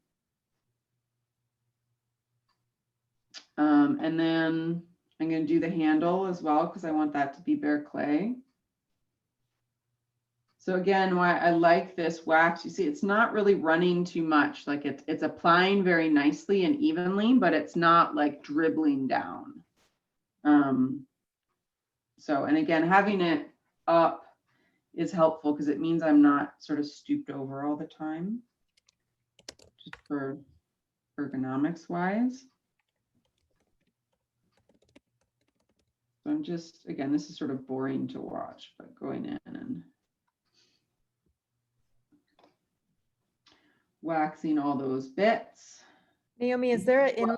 [SPEAKER 2] And then I'm going to do the handle as well because I want that to be bare clay. So again, why I like this wax, you see, it's not really running too much. Like it's applying very nicely and evenly, but it's not like dribbling down. So, and again, having it up is helpful because it means I'm not sort of stooped over all the time, just for ergonomics wise. So I'm just, again, this is sort of boring to watch, but going in and waxing all those bits.
[SPEAKER 1] Naomi, is there an inlay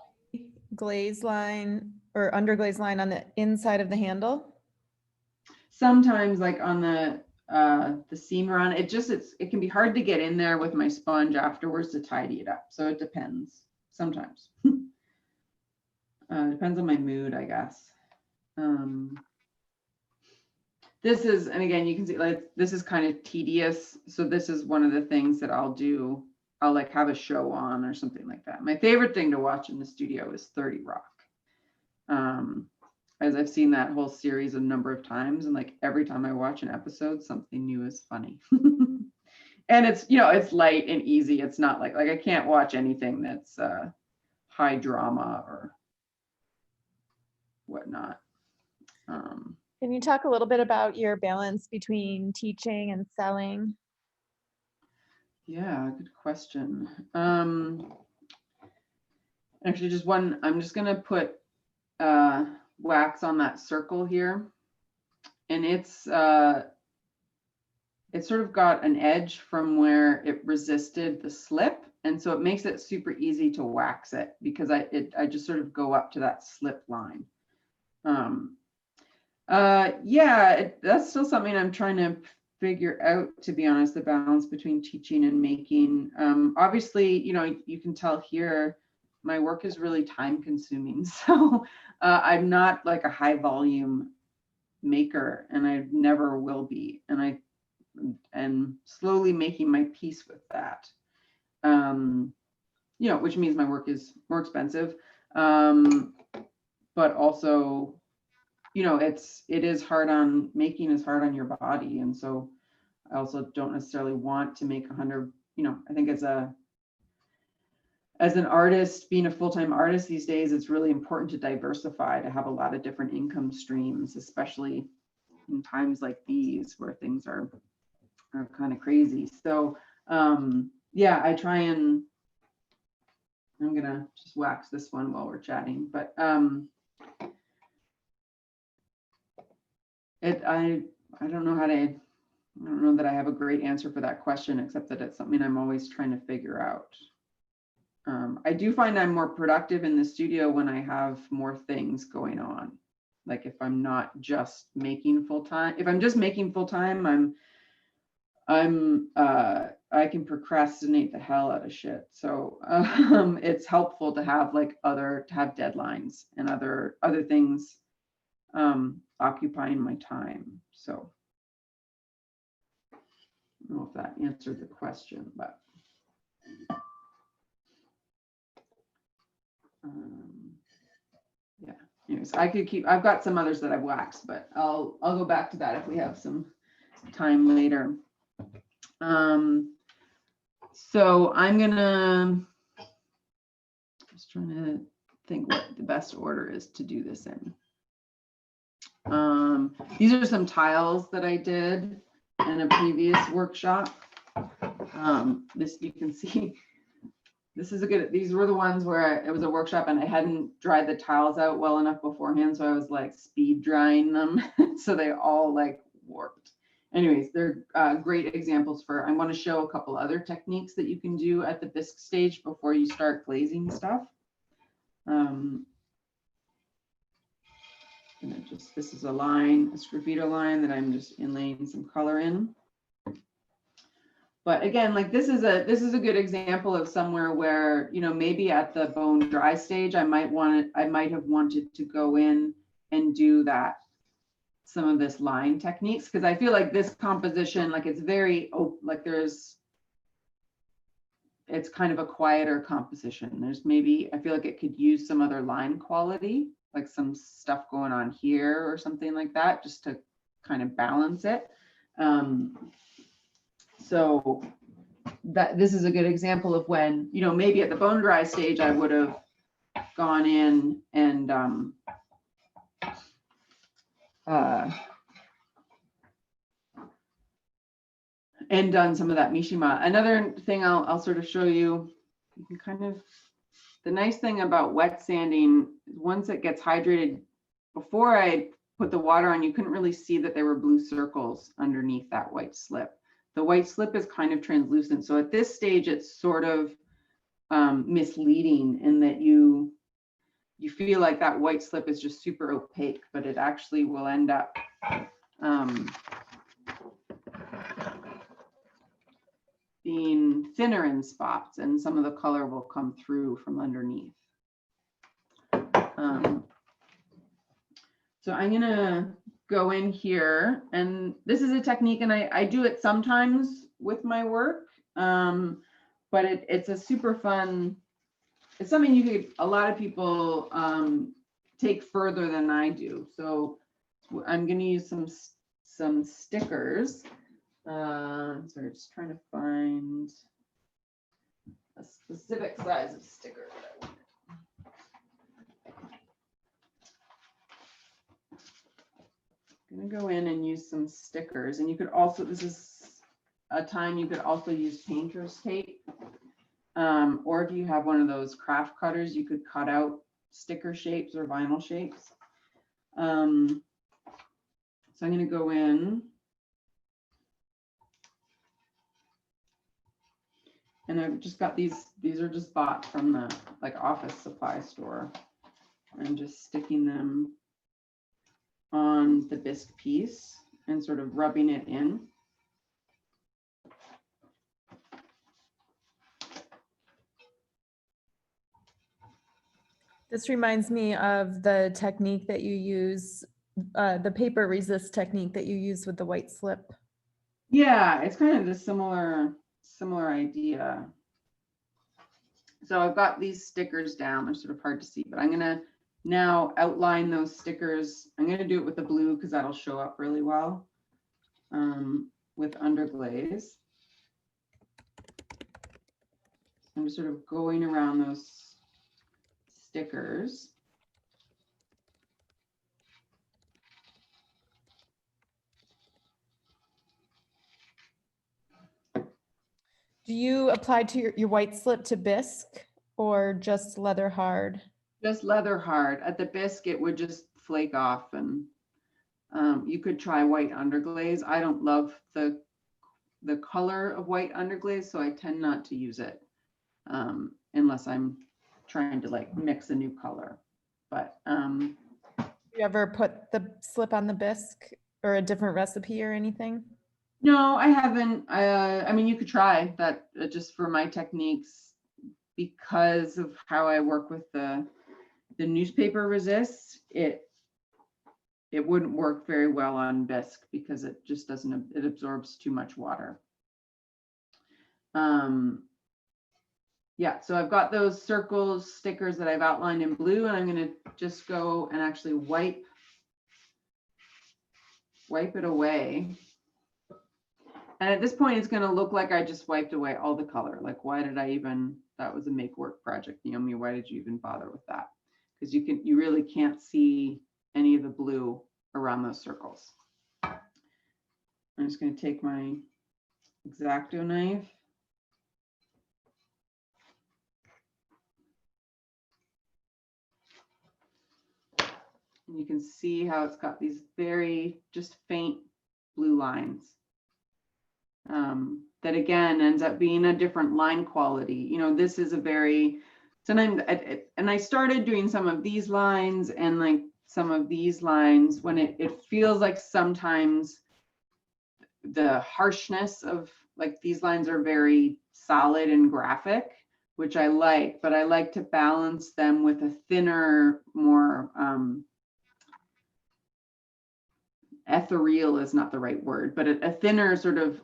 [SPEAKER 1] glaze line or underglaze line on the inside of the handle?
[SPEAKER 2] Sometimes, like on the seam around it, it can be hard to get in there with my sponge afterwards to tidy it up. So it depends. Sometimes depends on my mood, I guess. This is, and again, you can see like this is kind of tedious. So this is one of the things that I'll do. I'll like have a show on or something like that. My favorite thing to watch in the studio is 30 Rock. As I've seen that whole series a number of times, and like every time I watch an episode, something new is funny. And it's, you know, it's light and easy. It's not like I can't watch anything that's high drama or whatnot.
[SPEAKER 1] Can you talk a little bit about your balance between teaching and selling?
[SPEAKER 2] Yeah, good question. Actually, just one, I'm just gonna put wax on that circle here, and it's sort of got an edge from where it resisted the slip, and so it makes it super easy to wax it because I just sort of go up to that slip line. Yeah, that's still something I'm trying to figure out, to be honest, the balance between teaching and making. Obviously, you know, you can tell here my work is really time consuming. So I'm not like a high volume maker, and I never will be. And and slowly making my peace with that. You know, which means my work is more expensive. But also, you know, it is hard on, making is hard on your body. And so I also don't necessarily want to make 100, you know, I think as an artist, being a full-time artist these days, it's really important to diversify, to have a lot of different income streams, especially in times like these where things are kind of crazy. So yeah, I try and I'm gonna just wax this one while we're chatting, but I don't know how to, I don't know that I have a great answer for that question, except that it's something I'm always trying to figure out. I do find I'm more productive in the studio when I have more things going on. Like if I'm not just making full time, if I'm just making full time, I can procrastinate the hell out of shit. So it's helpful to have like to have deadlines and other things occupying my time. So I don't know if that answered the question, but yeah. Anyways, I could keep. I've got some others that I've waxed, but I'll go back to that if we have some time later. So I'm gonna just trying to think what the best order is to do this in. These are some tiles that I did in a previous workshop. This you can see. This is a good. These were the ones where it was a workshop and I hadn't dried the tiles out well enough beforehand, so I was like speed drying them, so they all like warped. Anyways, they're great examples for. I want to show a couple other techniques that you can do at the bisque stage before you start glazing stuff. And this is a line, a sgraffito line that I'm just inlaying some color in. But again, like this is a good example of somewhere where, you know, maybe at the bone dry stage, I might have wanted to go in and do some of this line techniques, because I feel like this composition, like it's very like it's kind of a quieter composition. There's maybe, I feel like it could use some other line quality, like some stuff going on here or something like that, just to kind of balance it. So this is a good example of when, you know, maybe at the bone dry stage, I would have gone in and done some of that mishima. Another thing I'll sort of show you, you can kind of, the nice thing about wet sanding, once it gets hydrated, before I put the water on, you couldn't really see that there were blue circles underneath that white slip. The white slip is kind of translucent. So at this stage, it's sort of misleading in that you feel like that white slip is just super opaque, but it actually will end up being thinner in spots, and some of the color will come through from underneath. So I'm gonna go in here, and this is a technique, and I do it sometimes with my work, but it's a super fun, it's something a lot of people take further than I do. So I'm gonna use some stickers. Sorry, just trying to find a specific size of sticker that I want. I'm gonna go in and use some stickers, and you could also, this is a time you could also use painter's tape, or if you have one of those craft cutters, you could cut out sticker shapes or vinyl shapes. So I'm gonna go in, and I've just got these are just bought from the like office supply store. I'm just sticking them on the bisque piece and sort of rubbing it in.
[SPEAKER 1] This reminds me of the technique that you use, the paper resist technique that you use with the white slip.
[SPEAKER 2] Yeah, it's kind of the similar idea. So I've got these stickers down. They're sort of hard to see, but I'm gonna now outline those stickers. I'm gonna do it with the blue because that'll show up really well with underglaze. I'm just sort of going around those stickers.
[SPEAKER 1] Do you apply to your white slip to bisque, or just leather hard?
[SPEAKER 2] Just leather hard. At the bisque, it would just flake off, and you could try white underglaze. I don't love the color of white underglaze, so I tend not to use it unless I'm trying to like mix a new color. But
[SPEAKER 1] You ever put the slip on the bisque or a different recipe or anything?
[SPEAKER 2] no, I haven't. I mean, you could try that just for my techniques, because of how I work with the newspaper resist, it wouldn't work very well on bisque because it just doesn't, it absorbs too much water. Yeah, so I've got those circles, stickers that I've outlined in blue, and I'm gonna just go and actually wipe it away. And at this point, it's gonna look like I just wiped away all the color. Like, why did I even, that was a make work project, Naomi, why did you even bother with that? Because you really can't see any of the blue around those circles. I'm just gonna take my X-Acto knife. And you can see how it's got these very just faint blue lines. That again ends up being a different line quality. You know, this is a very, sometimes, and I started doing some of these lines and like some of these lines when it feels like sometimes the harshness of like these lines are very solid and graphic, which I like, but I like to balance them with a thinner, more ethereal is not the right word, but a thinner sort of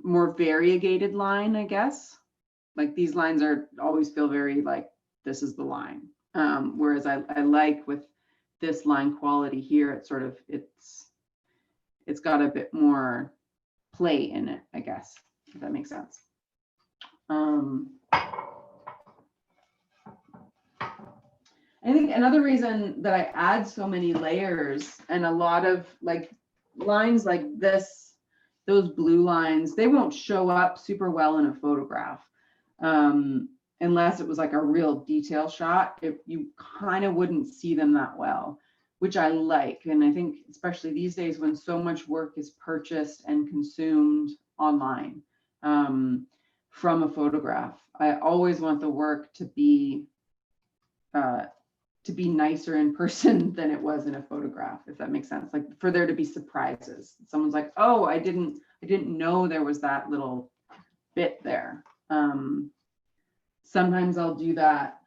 [SPEAKER 2] more variegated line, I guess. Like these lines are always feel very like this is the line. Whereas I like with this line quality here, it's sort of, it's got a bit more play in it, I guess, if that makes sense. I think another reason that I add so many layers and a lot of like lines like this, those blue lines, they won't show up super well in a photograph unless it was like a real detail shot. You kind of wouldn't see them that well, which I like. And I think especially these days when so much work is purchased and consumed online from a photograph, I always want the work to be nicer in person than it was in a photograph, if that makes sense. Like for there to be surprises. Someone's like, oh, I didn't know there was that little bit there. Sometimes I'll do that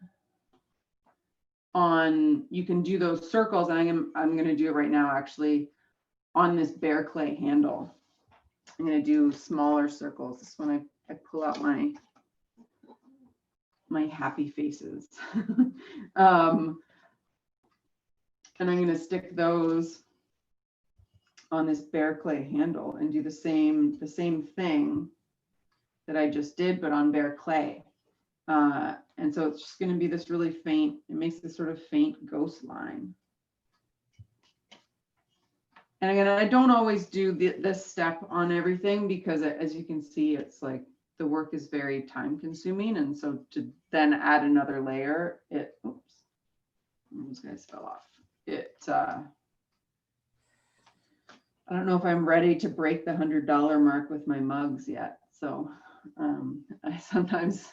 [SPEAKER 2] on, you can do those circles, and I'm going to do it right now actually on this bare clay handle. I'm going to do smaller circles. This one I pull out my happy faces. And I'm going to stick those on this bare clay handle and do the same thing that I just did, but on bare clay. And so it's just going to be this really faint, it makes this sort of faint ghost line. And again, I don't always do this step on everything because as you can see, it's like the work is very time consuming. And so to then add another layer, oops, those guys fell off. I don't know if I'm ready to break the $100 mark with my mugs yet. So I sometimes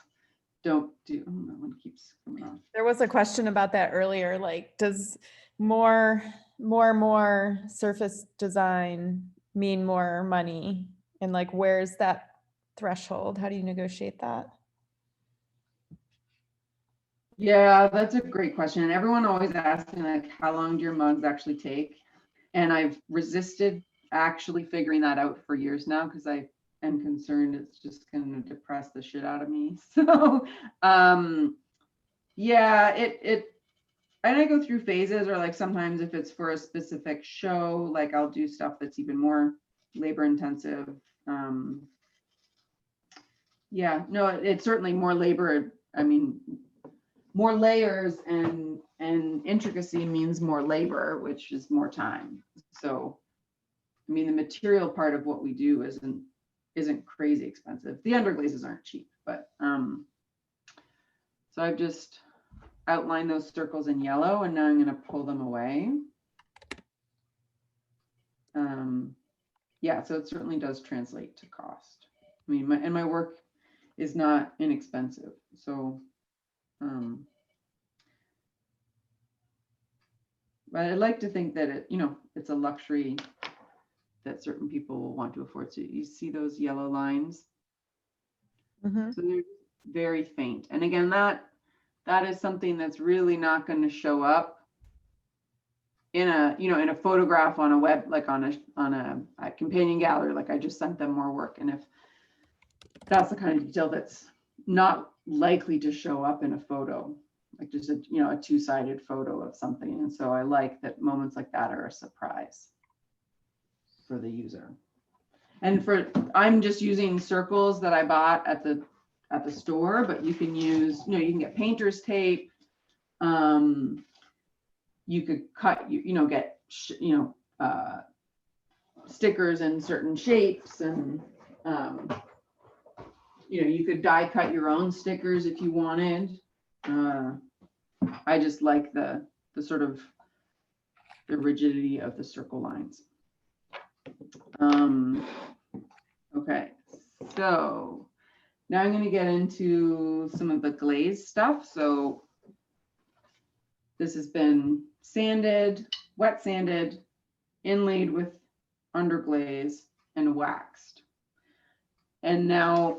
[SPEAKER 2] don't do, oh, that one keeps coming off.
[SPEAKER 1] There was a question about that earlier, like does more surface design mean more money? And like, where's that threshold? How do you negotiate that?
[SPEAKER 2] Yeah, that's a great question. And everyone always asks me like, how long do your mugs actually take? And I've resisted actually figuring that out for years now because I am concerned it's just going to depress the shit out of me. So yeah, and I go through phases, or like sometimes if it's for a specific show, like I'll do stuff that's even more labor intensive. Yeah, no, it's certainly more labor. I mean, more layers and intricacy means more labor, which is more time. So, I mean, the material part of what we do isn't crazy expensive. The underglazes aren't cheap, but So I've just outlined those circles in yellow, and now I'm going to pull them away. Yeah, so it certainly does translate to cost. I mean, my work is not inexpensive. So, but I'd like to think that it, it's a luxury that certain people will want to afford. So you see those yellow lines?
[SPEAKER 1] Mm-hmm.
[SPEAKER 2] So they're very faint. And again, that is something that's really not going to show up in a photograph on a web, like on a companion gallery. Like I just sent them more work, and if that's the kind of detail that's not likely to show up in a photo, like just a two-sided photo of something. And so I like that moments like that are a surprise for the user. And I'm just using circles that I bought at the store, but you can use, you can get painter's tape. You could cut, get, stickers in certain shapes, and, you could die cut your own stickers if you wanted. I just like the sort of the rigidity of the circle lines. Okay, so now I'm going to get into some of the glaze stuff. So this has been sanded, wet sanded, inlaid with underglaze, and waxed. And now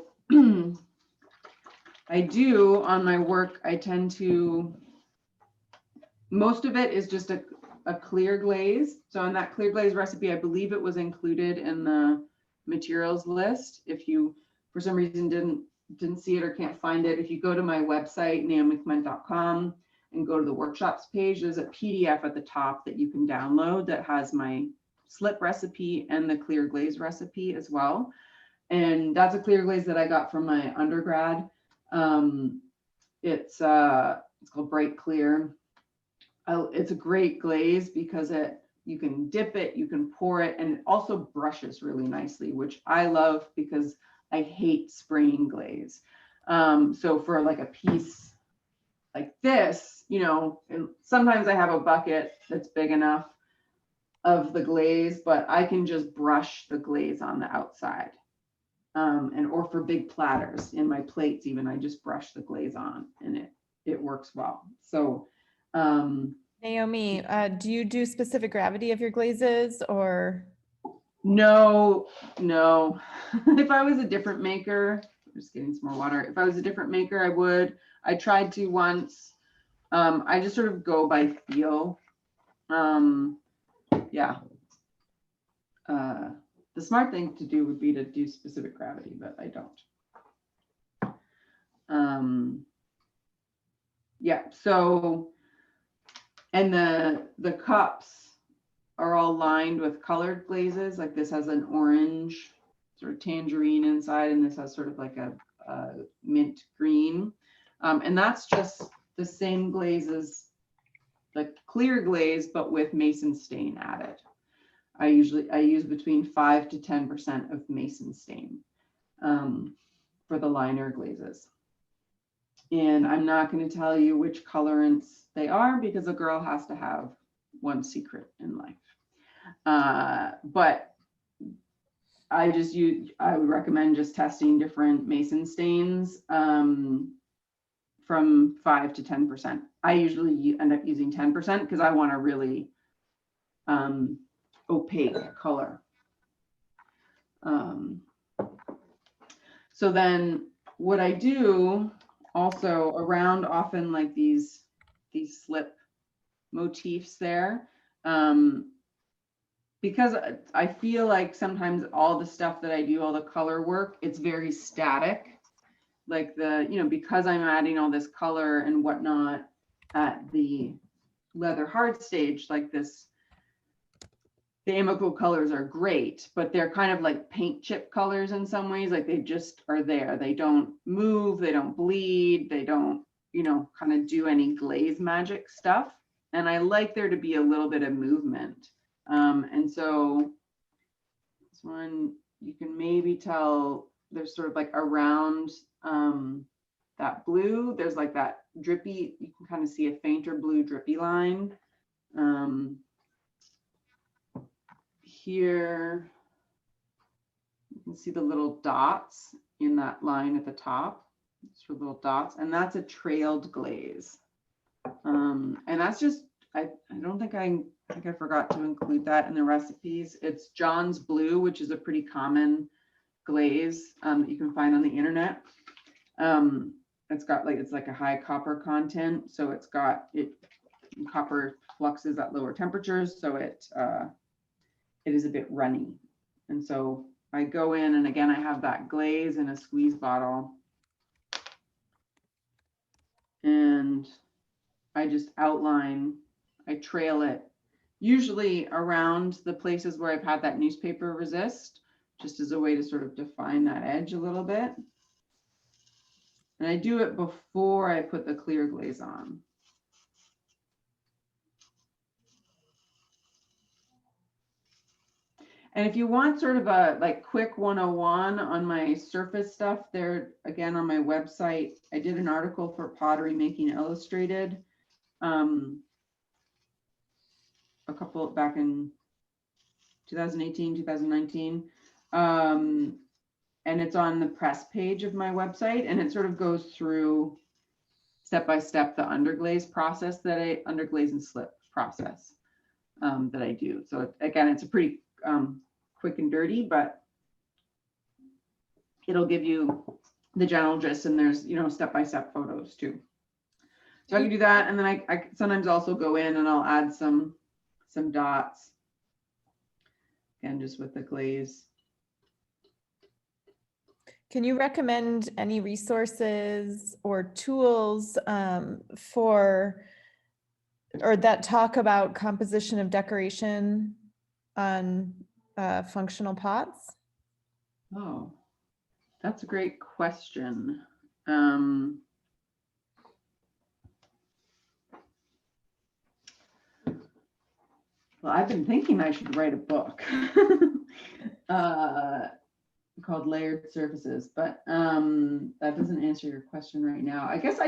[SPEAKER 2] I do on my work, I tend to, most of it is just a clear glaze. So in that clear glaze recipe, I believe it was included in the materials list. If you, for some reason, didn't see it or can't find it, if you go to my website, naomiclement.com, and go to the workshops page, there's a PDF at the top that you can download that has my slip recipe and the clear glaze recipe as well. And that's a clear glaze that I got from my undergrad. It's called Bright Clear. It's a great glaze because you can dip it, you can pour it, and it also brushes really nicely, which I love because I hate spraying glaze. So for like a piece like this, and sometimes I have a bucket that's big enough of the glaze, but I can just brush the glaze on the outside. Or for big platters in my plates, even I just brush the glaze on, and it works well. So
[SPEAKER 1] Naomi, do you do specific gravity of your glazes, or?
[SPEAKER 2] No. If I was a different maker, I'm just getting some more water. If I was a different maker, I would. I tried to once. I just sort of go by feel. Yeah. The smart thing to do would be to do specific gravity, but I don't. Yeah, so, and the cups are all lined with colored glazes. Like this has an orange sort of tangerine inside, and this has sort of like a mint green. And that's just the same glaze, like clear glaze, but with mason stain added. I use between 5 to 10% of mason stain for the liner glazes. And I'm not going to tell you which colorants they are because a girl has to have one secret in life. But I would recommend just testing different mason stains from 5 to 10%. I usually end up using 10% because I want a really opaque color. So then what I do also around often like these slip motifs there, because I feel like sometimes all the stuff that I do, all the color work, it's very static. Like because I'm adding all this color and whatnot at the leather hard stage, like this, the Amico colors are great, but they're kind of like paint chip colors in some ways. Like they just are there. They don't move, they don't bleed, they don't, kind of do any glaze magic stuff. And I like there to be a little bit of movement. And so this one, you can maybe tell there's sort of like around that blue, there's like that drippy, you can kind of see a fainter blue drippy line. Here, you can see the little dots in that line at the top. It's for little dots, and that's a trailed glaze. And that's just, I think I forgot to include that in the recipes. It's John's Blue, which is a pretty common glaze that you can find on the internet. It's got like, it's like a high copper content, so it's got copper fluxes at lower temperatures, so it is a bit runny. And so I go in, and again, I have that glaze in a squeeze bottle, and I just outline, I trail it, usually around the places where I've had that newspaper resist, just as a way to sort of define that edge a little bit. And I do it before I put the clear glaze on. And if you want sort of a like quick 101 on my surface stuff, there again on my website, I did an article for Pottery Making Illustrated a couple back in 2018, 2019. And it's on the press page of my website, and it sort of goes through step by step the underglaze process that underglaze and slip process that I do. So again, it's a pretty quick and dirty, but it'll give you the general gist, and there's, you know, step-by-step photos too. So I can do that, and then I sometimes also go in and I'll add some dots, again, just with the glaze.
[SPEAKER 1] Can you recommend any resources or tools for, or that talk about composition of decoration on functional pots?
[SPEAKER 2] Oh, that's a great question. Well, I've been thinking I should write a book called Layered Surfaces, but that doesn't answer your question right now. I guess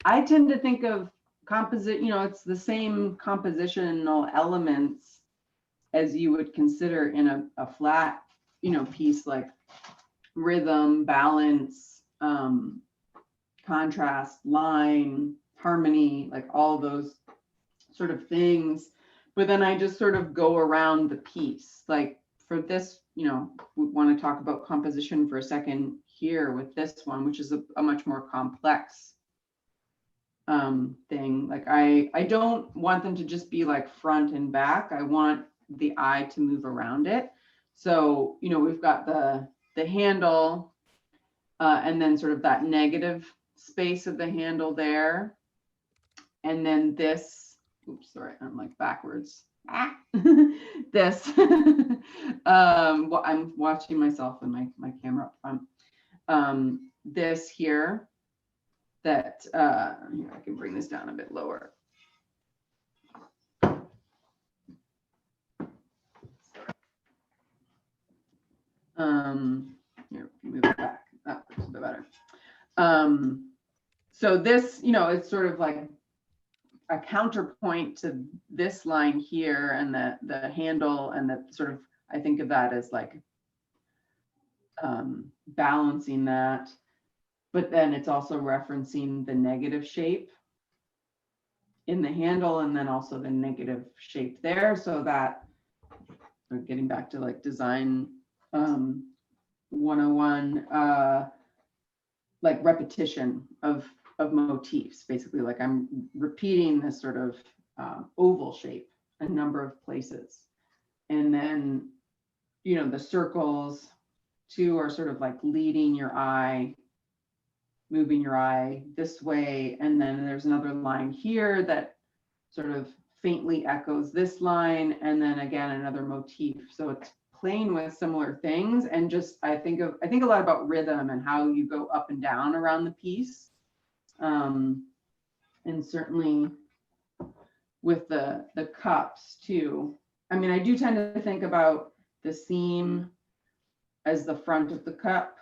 [SPEAKER 2] I tend to think of composite, you know, it's the same compositional elements as you would consider in a flat, you know, piece, like rhythm, balance, contrast, line, harmony, like all those sort of things. But then I just sort of go around the piece. Like for this, you know, we want to talk about composition for a second here with this one, which is a much more complex thing. Like I don't want them to just be like front and back. I want the eye to move around it. So, you know, we've got the handle and then sort of that negative space of the handle there. And then this, oops, sorry, I'm like backwards. This, well, I'm watching myself and my camera up front. This here, that, here, I can bring this down a bit lower. Here, move it back. That looks a bit better. So this, you know, it's sort of like a counterpoint to this line here, and the handle, and the sort of, I think of that as like balancing that, but then it's also referencing the negative shape in the handle, and then also the negative shape there, so that we're getting back to like design 101, like repetition of motifs, basically. Like I'm repeating this sort of oval shape a number of places, and then, you know, the circles too are sort of like leading your eye, moving your eye this way, and then there's another line here that sort of faintly echoes this line, and then again another motif. So it's playing with similar things, and just I think a lot about rhythm and how you go up and down around the piece. And certainly with the cups too. I mean, I do tend to think about the seam as the front of the cup,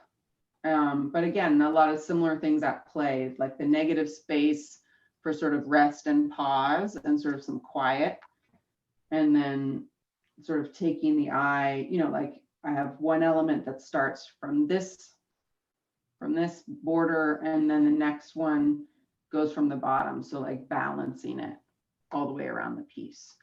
[SPEAKER 2] But again, a lot of similar things at play, like the negative space for sort of rest and pause and sort of some quiet. And then sort of taking the eye, you know, like I have one element that starts from this border, and then the next one goes from the bottom. So like balancing it all the way around the piece.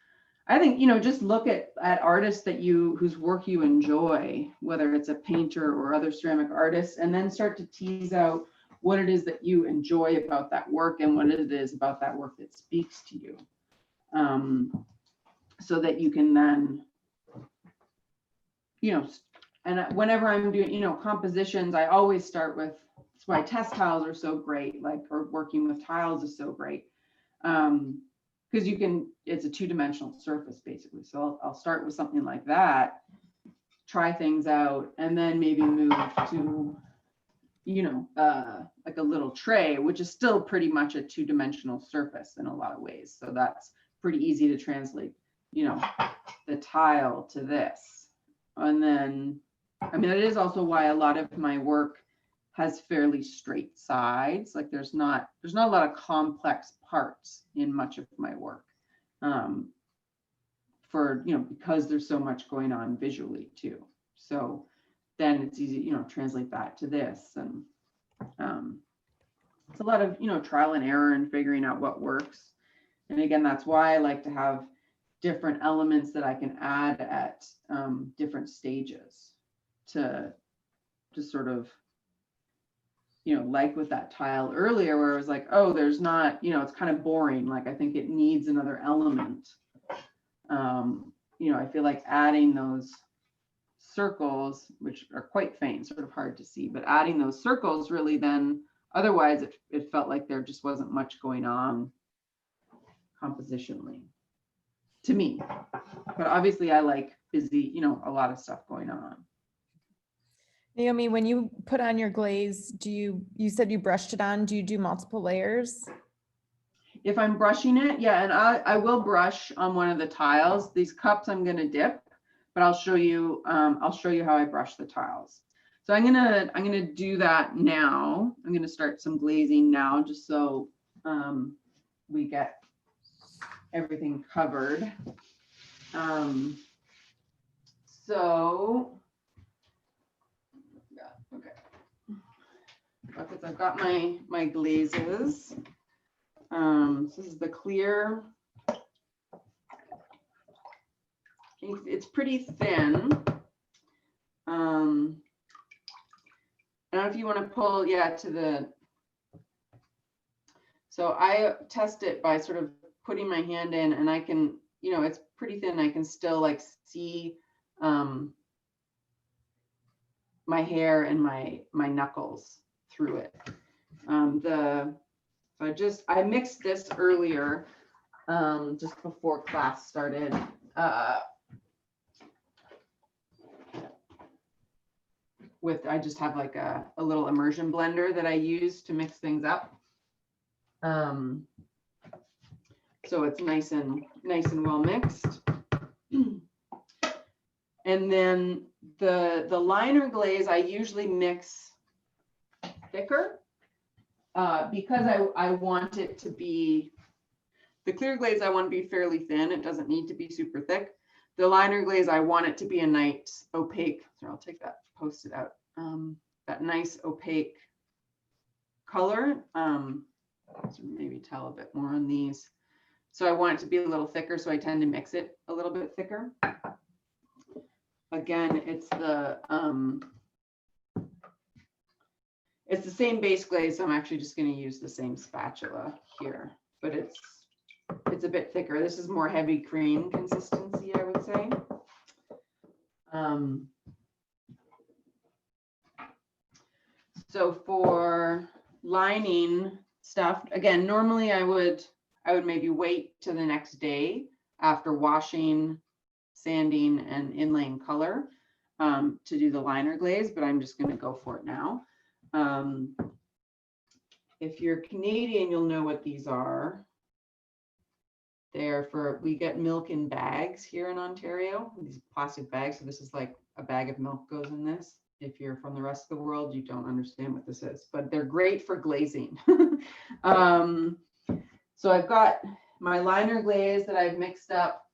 [SPEAKER 2] I think, you know, just look at artists that whose work you enjoy, whether it's a painter or other ceramic artists, and then start to tease out what it is that you enjoy about that work and what it is about that work that speaks to you. So that you can then, you know, and whenever I'm doing, you know, compositions, I always start with, that's why test tiles are so great, like, or working with tiles is so great. Because you can, it's a two-dimensional surface basically. So I'll start with something like that, try things out, and then maybe move to, you know, like a little tray, which is still pretty much a two-dimensional surface in a lot of ways. So that's pretty easy to translate, you know, the tile to this. And then, I mean, it is also why a lot of my work has fairly straight sides. Like there's not a lot of complex parts in much of my work, for, you know, because there's so much going on visually too. So then it's easy, you know, translate that to this. And it's a lot of, you know, trial and error and figuring out what works. And again, that's why I like to have different elements that I can add at different stages to sort of, you know, like with that tile earlier where it was like, oh, there's not, you know, it's kind of boring. Like, I think it needs another element. You know, I feel like adding those circles, which are quite faint, sort of hard to see, but adding those circles really then, otherwise it felt like there just wasn't much going on compositionally to me. But obviously I like busy, you know, a lot of stuff going on.
[SPEAKER 1] Naomi, when you put on your glaze, you said you brushed it on, do you do multiple layers?
[SPEAKER 2] If I'm brushing it, yeah, and I will brush on one of the tiles. These cups I'm going to dip, but I'll show you how I brush the tiles. So I'm gonna do that now. I'm gonna start some glazing now, just so we get everything covered. So yeah, okay. Because I've got my glazes. So this is the clear. It's pretty thin. I don't know if you want to pull, yeah, to the. So I test it by sort of putting my hand in, and I can, you know, it's pretty thin. I can still like see my hair and my knuckles through it. I mixed this earlier, just before class started. I just have like a little immersion blender that I use to mix things up. So it's nice and well mixed. And then the liner glaze I usually mix thicker because I want it to be, the clear glaze I want to be fairly thin. It doesn't need to be super thick. The liner glaze I want it to be a nice opaque, so I'll take that, post it out, that nice opaque color. So maybe tell a bit more on these. So I want it to be a little thicker, so I tend to mix it a little bit thicker. Again, it's the same base glaze, so I'm actually just going to use the same spatula here, but it's a bit thicker. This is more heavy cream consistency, I would say. So for lining stuff, again, normally I would maybe wait till the next day after washing, sanding, and inlaying color to do the liner glaze, but I'm just going to go for it now. If you're Canadian, you'll know what these are. They're we get milk in bags here in Ontario, these plastic bags. So this is like a bag of milk goes in this. if you're from the rest of the world, you don't understand what this is, but they're great for glazing. So I've got my liner glaze that I've mixed up.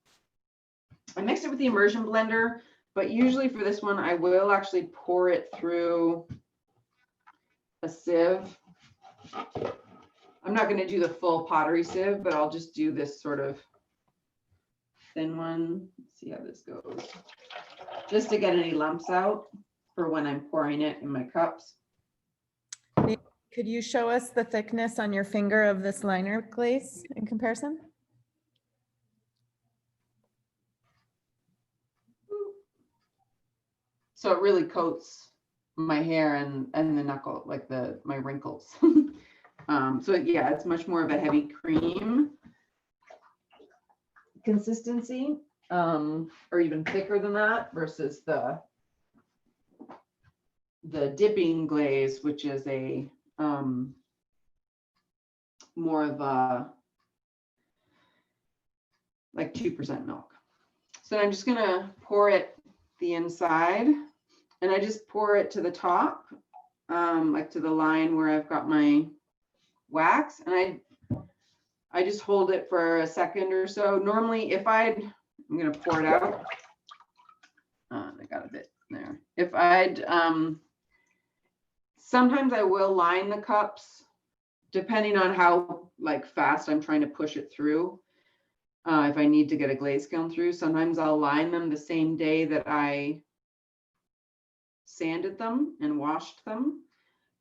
[SPEAKER 2] I mixed it with the immersion blender, but usually for this one, I will actually pour it through a sieve. I'm not going to do the full pottery sieve, but I'll just do this sort of thin one. Let's see how this goes. Just to get any lumps out for when I'm pouring it in my cups.
[SPEAKER 1] Could you show us the thickness on your finger of this liner glaze in comparison?
[SPEAKER 2] So it really coats my hair and the knuckle, like my wrinkles. So yeah, it's much more of a heavy cream consistency, or even thicker than that versus the dipping glaze, which is a more of a like 2% milk. So I'm just gonna pour it the inside, and I just pour it to the top, like to the line where I've got my wax, and I just hold it for a second or so. Normally, I'm gonna pour it out. I got a bit there. Sometimes I will line the cups, depending on how like fast I'm trying to push it through. If I need to get a glaze kiln through, sometimes I'll line them the same day that I sanded them and washed them,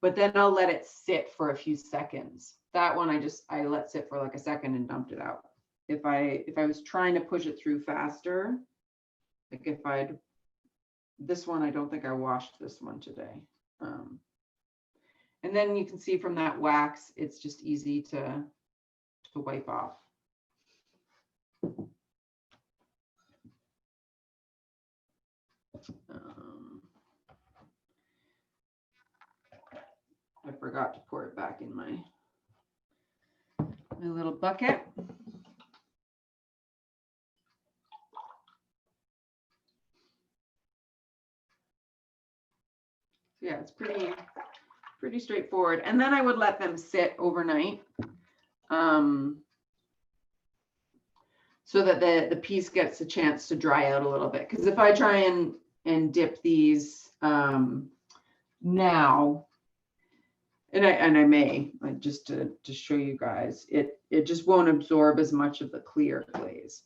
[SPEAKER 2] but then I'll let it sit for a few seconds. That one I let sit for like a second and dumped it out. If I was trying to push it through faster, like this one, I don't think I washed this one today. And then you can see from that wax, it's just easy to wipe off. I forgot to pour it back in my little bucket. So yeah, it's pretty straightforward. And then I would let them sit overnight, so that the piece gets a chance to dry out a little bit. Because if I try and dip these now, and I may, like, just to show you guys, it just won't absorb as much of the clear glaze.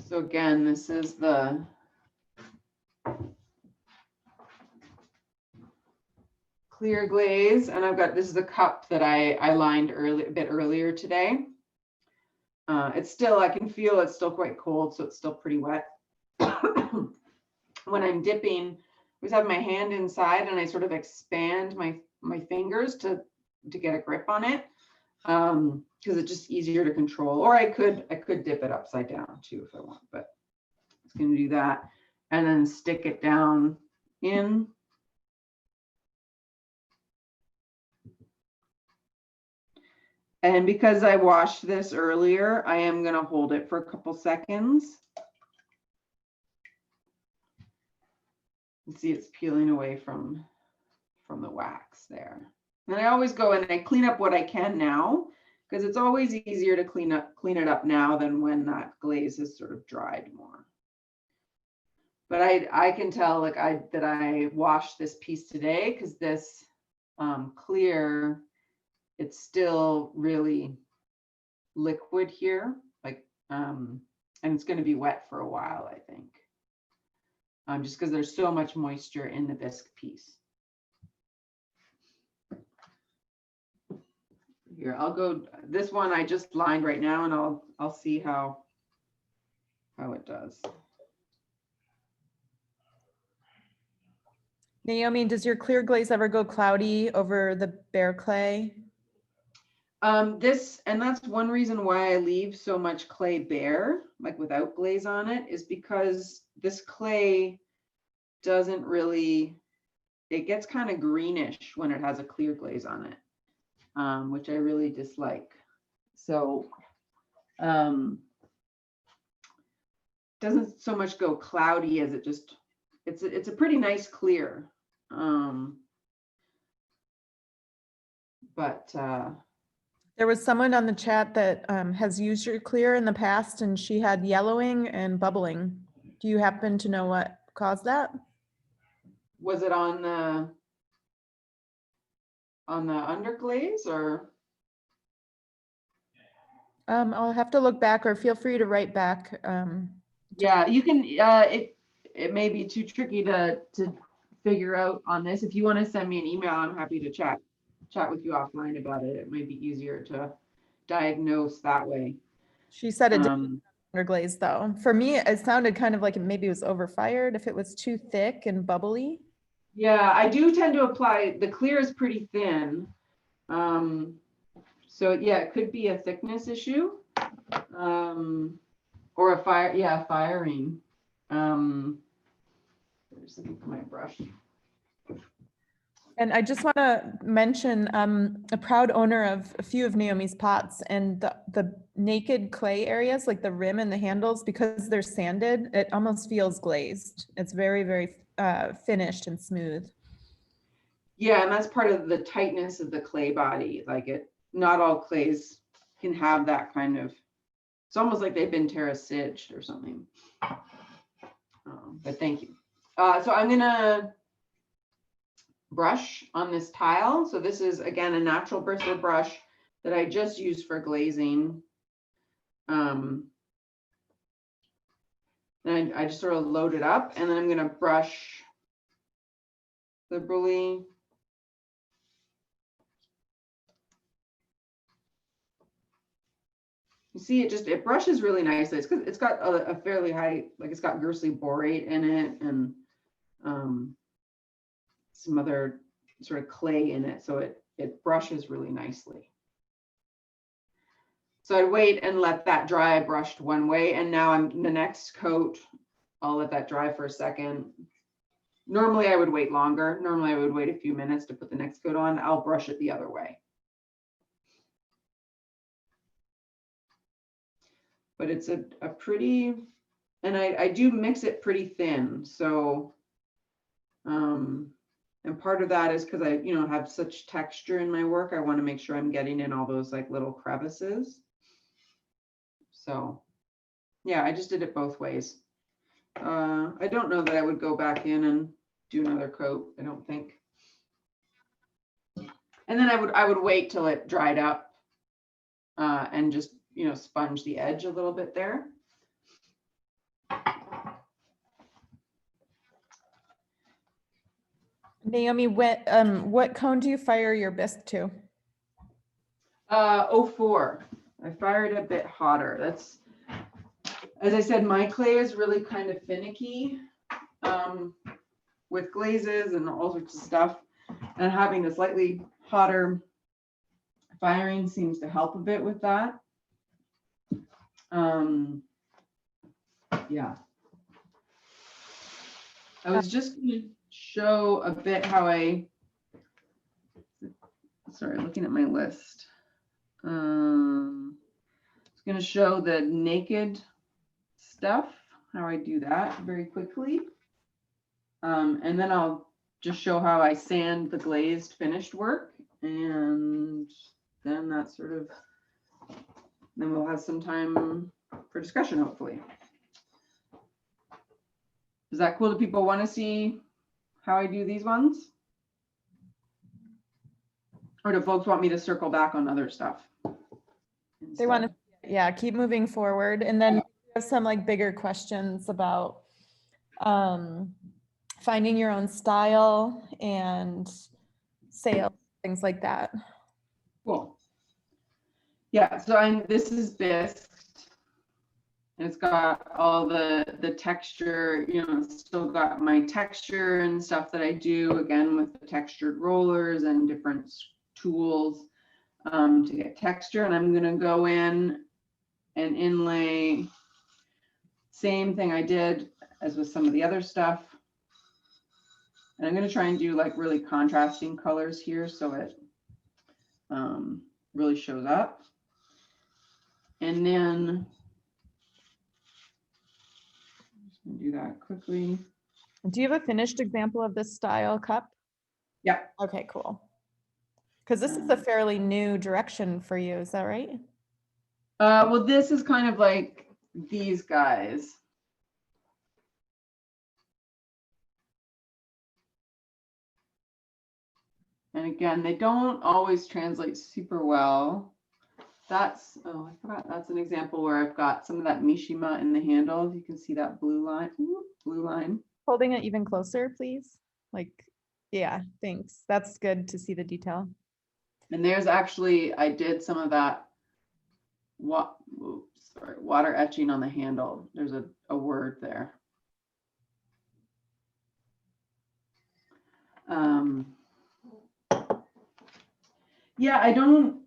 [SPEAKER 2] So again, this is the clear glaze, and this is a cup that I lined a bit earlier today. It's still, I can feel it's still quite cold, so it's still pretty wet. When I'm dipping, I always have my hand inside and I sort of expand my fingers to get a grip on it, because it's just easier to control. Or I could dip it upside down too if I want, but I'm just going to do that and then stick it down in. And because I washed this earlier, I am going to hold it for a couple seconds. You see it's peeling away from the wax there. And I always go and I clean up what I can now, because it's always easier to clean it up now than when that glaze is sort of dried more. But I can tell that I washed this piece today, because this clear, it's still really liquid here, like, and it's going to be wet for a while, I think, just because there's so much moisture in the bisque piece. Here, I'll go. This one I just lined right now, and I'll see how it does.
[SPEAKER 1] Naomi, does your clear glaze ever go cloudy over the bare clay?
[SPEAKER 2] And that's one reason why I leave so much clay bare, like without glaze on it, is because this clay doesn't really, it gets kind of greenish when it has a clear glaze on it, which I really dislike. So doesn't so much go cloudy as it just, it's a pretty nice clear. But
[SPEAKER 1] There was someone on the chat that has used your clear in the past and she had yellowing and bubbling. Do you happen to know what caused that?
[SPEAKER 2] was it on the underglaze or?
[SPEAKER 1] I'll have to look back, or feel free to write back.
[SPEAKER 2] Yeah, you can, it may be too tricky to figure out on this. If you want to send me an email, I'm happy to chat with you offline about it. It might be easier to diagnose that way.
[SPEAKER 1] She said it didn't underglaze though. For me, it sounded kind of like maybe it was overfired if it was too thick and bubbly.
[SPEAKER 2] Yeah, I do tend to apply, the clear is pretty thin. So yeah, it could be a thickness issue. Or a firing. Just looking for my brush.
[SPEAKER 1] And I just want to mention, a proud owner of a few of Naomi's pots, and the naked clay areas, like the rim and the handles, because they're sanded, it almost feels glazed. It's very, very finished and smooth.
[SPEAKER 2] Yeah, and that's part of the tightness of the clay body. Like not all clays can have that kind of, it's almost like they've been terraciged or something. But thank you. So I'm gonna brush on this tile. So this is, again, a natural bristle brush that I just used for glazing. And I just sort of load it up, and then I'm gonna brush liberally. You see, it brushes really nicely. It's because it's got a fairly high, like it's got Gursley borate in it, and some other sort of clay in it, so it brushes really nicely. So I'd wait and let that dry. I brushed one way, and now the next coat, I'll let that dry for a second. Normally I would wait longer. Normally I would wait a few minutes to put the next coat on. I'll brush it the other way. But it's a pretty, and I do mix it pretty thin. So, and part of that is because I, have such texture in my work. I want to make sure I'm getting in all those like little crevices. So yeah, I just did it both ways. I don't know that I would go back in and do another coat. I don't think. And then I would wait till it dried up and just, sponge the edge a little bit there.
[SPEAKER 1] Naomi, what cone do you fire your bisque to?
[SPEAKER 2] 04. I fired a bit hotter. That's, as I said, my clay is really kind of finicky with glazes and all sorts of stuff. And having a slightly hotter firing seems to help a bit with that. Yeah. I was just going to show a bit how sorry, looking at my list. I was going to show the naked stuff, how I do that very quickly. And then I'll just show how I sand the glazed finished work. And then that's sort of, then we'll have some time for discussion, hopefully. Is that cool? Do people want to see how I do these ones? Or do folks want me to circle back on other stuff?
[SPEAKER 1] They want to, yeah, keep moving forward. And then we have some like bigger questions about finding your own style and sales, things like that.
[SPEAKER 2] Cool. Yeah, so this is bisque. It's got all the texture, it's still got my texture and stuff that I do, again, with the textured rollers and different tools to get texture. And I'm gonna go in and inlay, same thing I did as with some of the other stuff. And I'm gonna try and do like really contrasting colors here so it really shows up. And then I'm just gonna do that quickly.
[SPEAKER 1] Do you have a finished example of this style cup?
[SPEAKER 2] Yeah.
[SPEAKER 1] Okay, cool. Because this is a fairly new direction for you, is that right?
[SPEAKER 2] Well, this is kind of like these guys. And again, they don't always translate super well. That's, oh, I forgot, that's an example where I've got some of that mishima in the handle. You can see that blue line, blue line.
[SPEAKER 1] Holding it even closer, please. Like, yeah, thanks. That's good to see the detail.
[SPEAKER 2] And there's actually, I did some of that water etching on the handle. There's a word there. Yeah, I don't,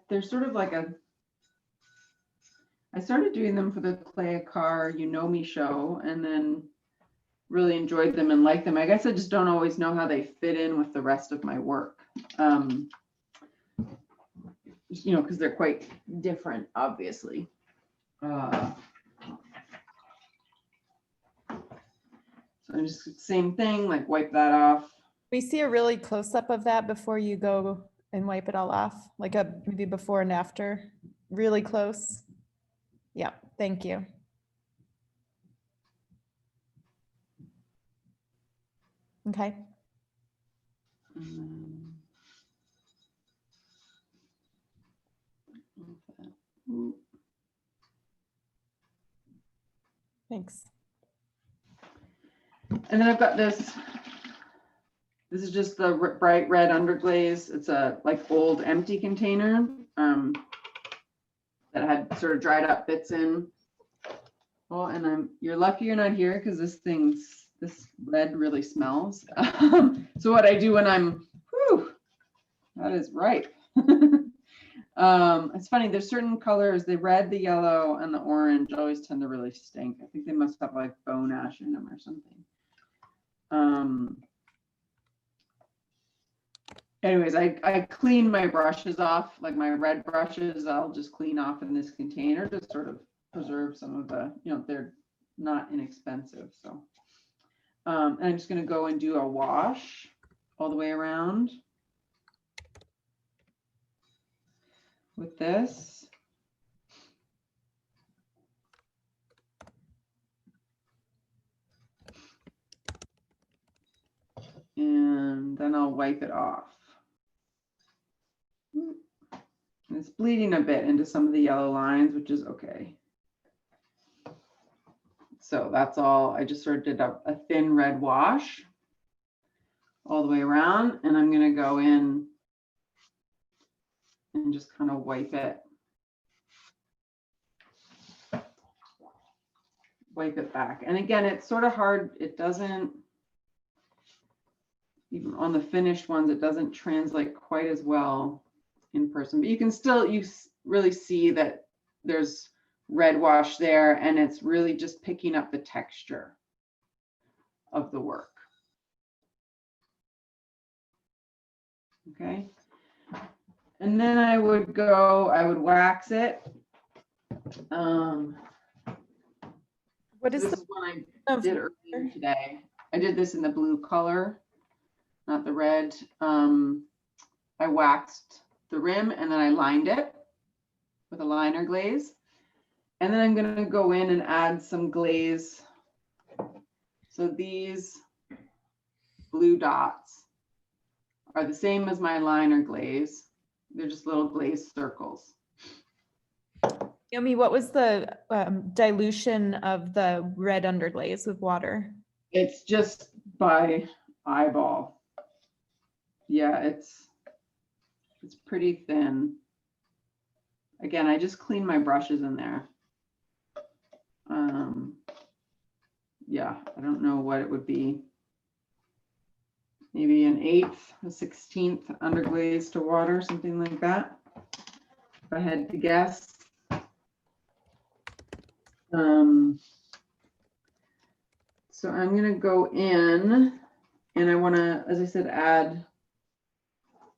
[SPEAKER 2] there's sort of like I started doing them for the Clay Car Naomi show and then really enjoyed them and liked them. I guess I just don't always know how they fit in with the rest of my work. You know, because they're quite different, obviously. So I'm just same thing, like wipe that off.
[SPEAKER 1] We see a really close up of that before you go and wipe it all off, like a maybe before and after, really close. Yeah, thank you. Okay. Thanks.
[SPEAKER 2] And then I've got this. This is just the bright red underglaze. It's a like old empty container that had sort of dried up bits in. Oh, and you're lucky you're not here because this red really smells. So what I do when that is ripe. It's funny, there's certain colors, the red, the yellow, and the orange always tend to really stink. I think they must have like bone ash in them or something. Anyways, I clean my brushes off, like my red brushes, I'll just clean off in this container to sort of preserve some of the, you know, they're not inexpensive. So and I'm just going to go and do a wash all the way around with this. And then I'll wipe it off. And it's bleeding a bit into some of the yellow lines, which is okay. So that's all. I just sort of did a thin red wash all the way around, and I'm going to go in and just kind of wipe it back. And again, it's sort of hard. It doesn't, even on the finished ones, it doesn't translate quite as well in person, but you can still, you really see that there's red wash there, and it's really just picking up the texture of the work. Okay. And then I would wax it.
[SPEAKER 1] What is
[SPEAKER 2] this
[SPEAKER 1] the
[SPEAKER 2] is one I did earlier today. I did this in the blue color, not the red. I waxed the rim and then I lined it with a liner glaze. And then I'm going to go in and add some glaze. So these blue dots are the same as my liner glaze. They're just little glazed circles.
[SPEAKER 1] Naomi, what was the dilution of the red underglaze with water?
[SPEAKER 2] It's just by eyeball. Yeah, it's pretty thin. Again, I just clean my brushes in there. Yeah, I don't know what it would be. Maybe an 1/8, a 16th underglaze to water, something like that, if I had to guess. So I'm going to go in and I want to, as I said, add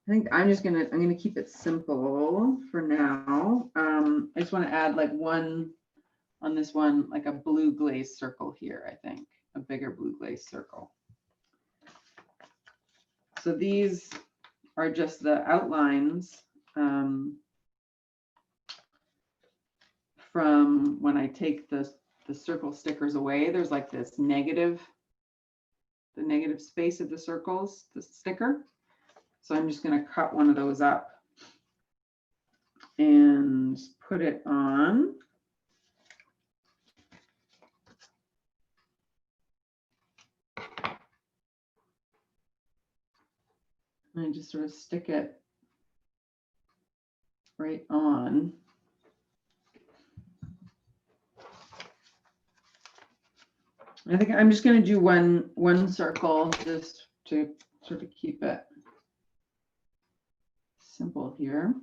[SPEAKER 2] I think I'm gonna keep it simple for now. I just want to add like one on this one, like a blue glaze circle here, I think, a bigger blue glaze circle. So these are just the outlines from when I take the circle stickers away. There's like this negative, the negative space of the circles, the sticker. So I'm just going to cut one of those up and put it on. And I just sort of stick it right on. I think I'm just going to do one circle just to sort of keep it simple here.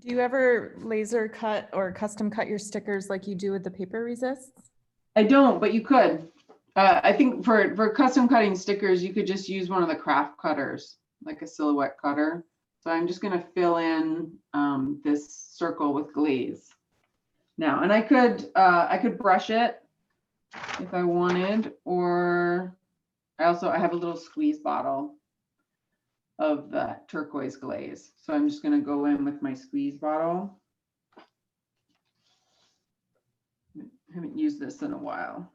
[SPEAKER 1] Do you ever laser cut or custom cut your stickers like you do with the paper resists?
[SPEAKER 2] I don't, but you could. I think for custom cutting stickers, you could just use one of the craft cutters, like a silhouette cutter. So I'm just going to fill in this circle with glaze now, and I could brush it if I wanted, or I have a little squeeze bottle of the turquoise glaze. So I'm just going to go in with my squeeze bottle. I haven't used this in a while.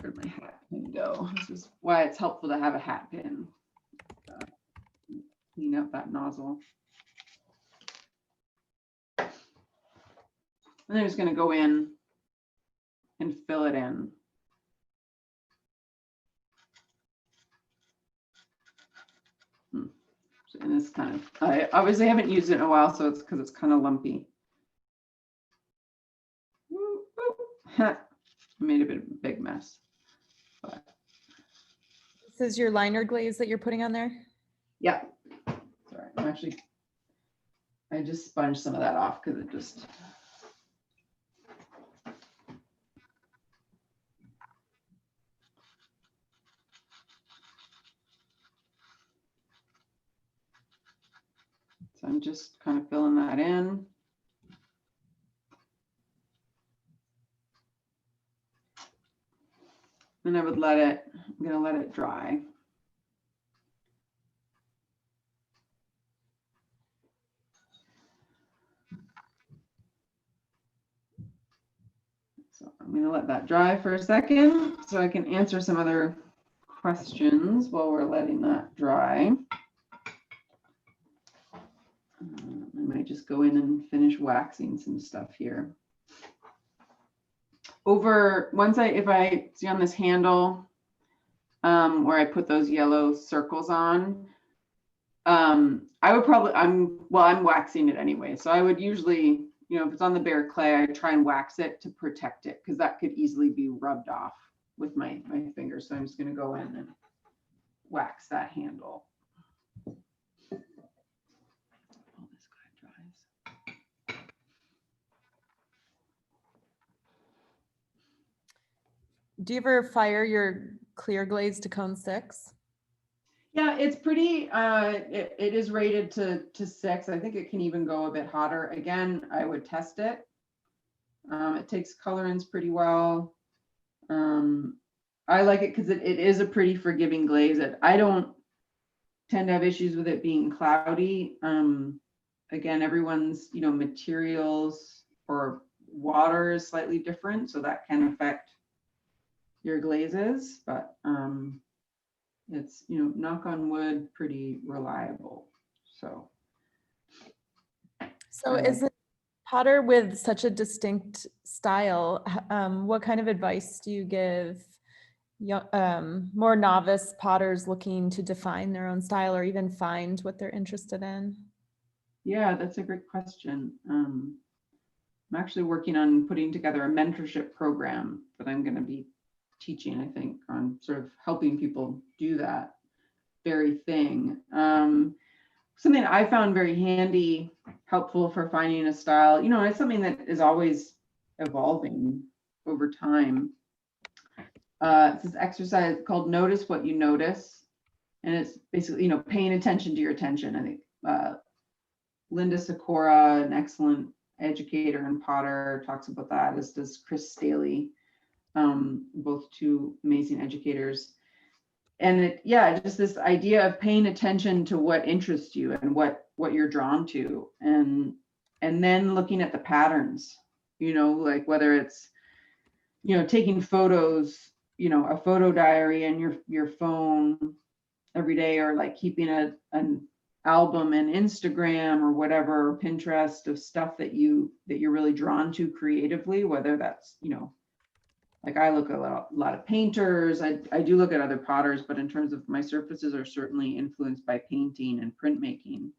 [SPEAKER 2] Where'd my hat pin go? This is why it's helpful to have a hat pin. Clean out that nozzle. And then I'm just going to go in and fill it in. And it's kind of, I obviously haven't used it in a while, so it's because it's kind of lumpy. I made a big mess. But.
[SPEAKER 1] This is your liner glaze that you're putting on there?
[SPEAKER 2] Yeah. Sorry, I just sponged some of that off because it just. So I'm just kind of filling that in. And I'm going to let it dry. So I'm going to let that dry for a second so I can answer some other questions while we're letting that dry. I might just go in and finish waxing some stuff here. If I see on this handle where I put those yellow circles on, I would probably, I'm waxing it anyway. So I would usually, if it's on the bare clay, I try and wax it to protect it because that could easily be rubbed off with my fingers. So I'm just going to go in and wax that handle.
[SPEAKER 1] Do you ever fire your clear glaze to cone 6?
[SPEAKER 2] Yeah, it's pretty, it is rated to 6. I think it can even go a bit hotter. Again, I would test it. It takes colorants pretty well. I like it because it is a pretty forgiving glaze. I don't tend to have issues with it being cloudy. Again, everyone's, materials or water is slightly different, so that can affect your glazes, but it's, knock on wood, pretty reliable. So
[SPEAKER 1] is it potter with such a distinct style? What kind of advice do you give more novice potters looking to define their own style or even find what they're interested in?
[SPEAKER 2] Yeah, that's a great question. I'm actually working on putting together a mentorship program that I'm going to be teaching, I think, on sort of helping people do that very thing. Something I found very handy, helpful for finding a style, it's something that is always evolving over time. It's this exercise called Notice What You Notice. And it's basically, you know, paying attention to your attention. I think Linda Sikora, an excellent educator and potter, talks about that, as does Chris Staley, both two amazing educators. And it, yeah, just this idea of paying attention to what interests you and what you're drawn to, and then looking at the patterns, you know, like whether it's, you know, taking photos, you know, a photo diary in your phone every day, or like keeping an album in Instagram or whatever, or Pinterest, of stuff that you're really drawn to creatively, whether that's, you know, like I look at a lot of painters. I do look at other potters, but in terms of my surfaces are certainly influenced by painting and printmaking.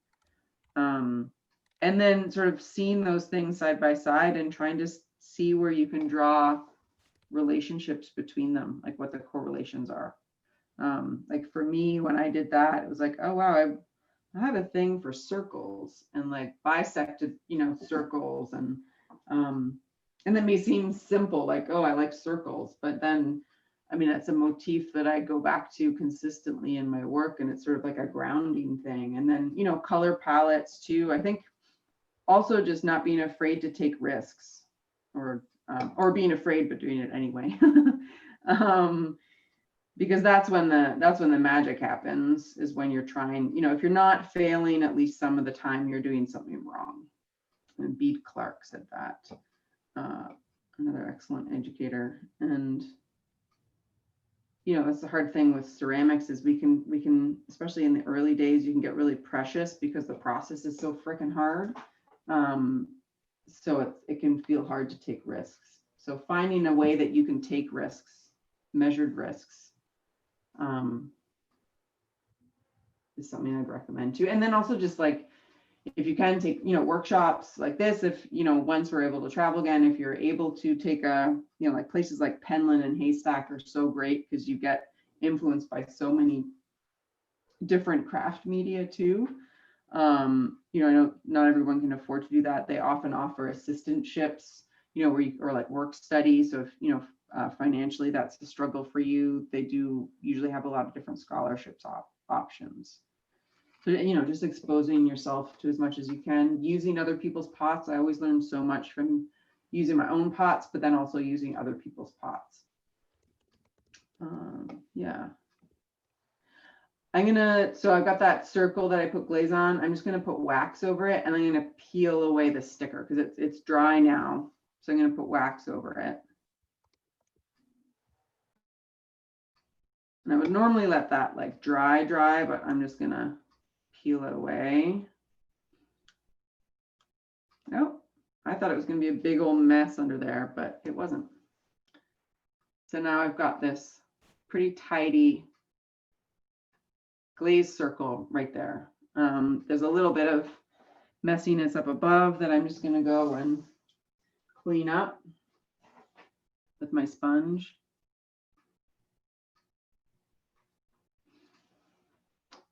[SPEAKER 2] And then sort of seeing those things side by side and trying to see where you can draw relationships between them, like what the correlations are. Like for me, when I did that, it was like, oh wow, I have a thing for circles and like bisected, you know, circles, and that may seem simple, like, oh, I like circles, but then, I mean, that's a motif that I go back to consistently in my work, and it's sort of like a grounding thing. And then, you know, color palettes too. I think also just not being afraid to take risks, or being afraid but doing it anyway. Because that's when the magic happens, is when you're trying, you know, if you're not failing, at least some of the time you're doing something wrong. And Bede Clark said that, another excellent educator. And, you know, that's the hard thing with ceramics, is we can, especially in the early days, you can get really precious because the process is so freaking hard. So it can feel hard to take risks. So finding a way that you can take risks, measured risks, is something I'd recommend too. And then also just like, if you can take, you know, workshops like this, if, you know, once we're able to travel again, if you're able to take a, you know, like places like Penland and Haystack are so great because you get influenced by so many different craft media too. You know, I know not everyone can afford to do that. They often offer assistantships, you know, where you, or like work study. So if, you know, financially that's a struggle for you, they do usually have a lot of different scholarships options. So, you know, just exposing yourself to as much as you can, using other people's pots. I always learn so much from using my own pots, but then also using other people's pots. Yeah. So I've got that circle that I put glaze on. I'm just gonna put wax over it, and I'm gonna peel away the sticker because it's dry now. So I'm gonna put wax over it. And I would normally let that like dry, but I'm just gonna peel it away. Nope, I thought it was gonna be a big old mess under there, but it wasn't. So now I've got this pretty tidy glaze circle right there. There's a little bit of messiness up above that I'm just gonna go and clean up with my sponge.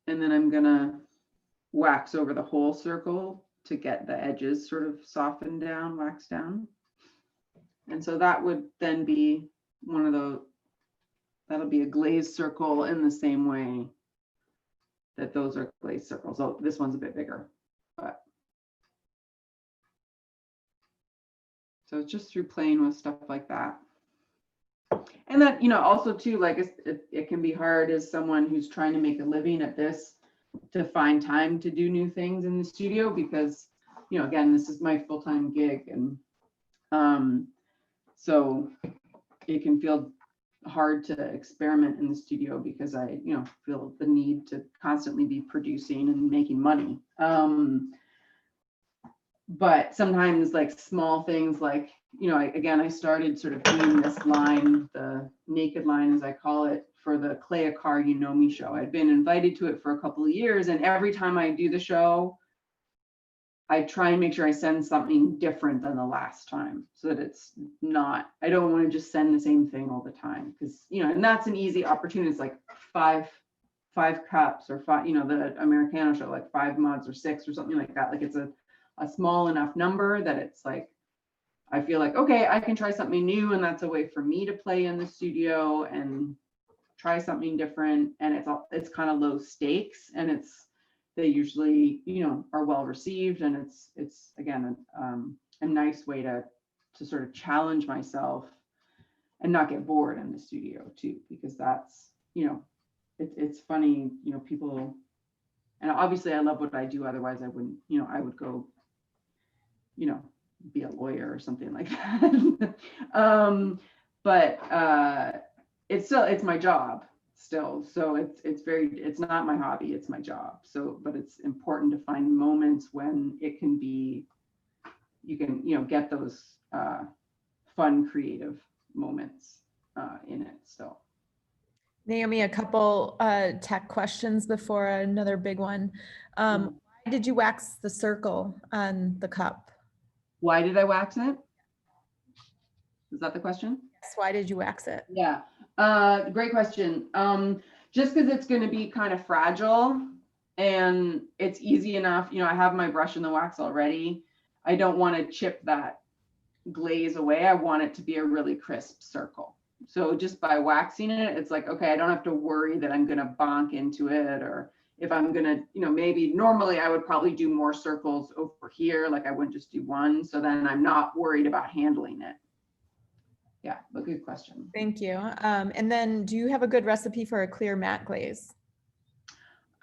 [SPEAKER 2] And then I'm gonna wax over the whole circle to get the edges sort of softened down, waxed down. And so that would then be one of those, that'll be a glazed circle in the same way that those are glazed circles. Oh, this one's a bit bigger, but. So it's just through playing with stuff like that. And that, you know, also too, like it can be hard as someone who's trying to make a living at this to find time to do new things in the studio, because, you know, again, this is my full-time gig, and so it can feel hard to experiment in the studio because I, you know, feel the need to constantly be producing and making money. But sometimes like small things like, you know, I started sort of doing this line, the naked line, as I call it, for the Kala Stein, You Know Me show. I'd been invited to it for a couple of years, and every time I do the show, I try and make sure I send something different than the last time, so that it's not, I don't want to just send the same thing all the time, because, you know, and that's an easy opportunity. It's like five cups, or five, you know, the Americano show, like 5 mugs or 6 or something like that. Like it's a small enough number that it's like I feel like, okay, I can try something new, and that's a way for me to play in the studio and try something different. And it's kind of low stakes, and they usually, you know, are well received, and it's again a nice way to sort of challenge myself and not get bored in the studio too, because that's, you know, it's funny, you know, people, and obviously I love what I do, otherwise I wouldn't, you know, I would go, you know, be a lawyer or something like that. But it's my job still, so it's not my hobby, it's my job. So, but it's important to find moments when it can be, you can, you know, get those fun, creative moments in it. So
[SPEAKER 1] Naomi, a couple tech questions before another big one. Why did you wax the circle on the cup?
[SPEAKER 2] why did I wax it? Is that the question?
[SPEAKER 1] Yes, why did you wax it?
[SPEAKER 2] Yeah, great question. Just because it's going to be kind of fragile, and it's easy enough, you know, I have my brush in the wax already. I don't want to chip that glaze away. I want it to be a really crisp circle. So just by waxing it, it's like, okay, I don't have to worry that I'm going to bonk into it, or if I'm going to, you know, maybe normally I would probably do more circles over here, like I wouldn't just do one. So then I'm not worried about handling it. Yeah, but good question.
[SPEAKER 1] Thank you. And then do you have a good recipe for a clear matte glaze?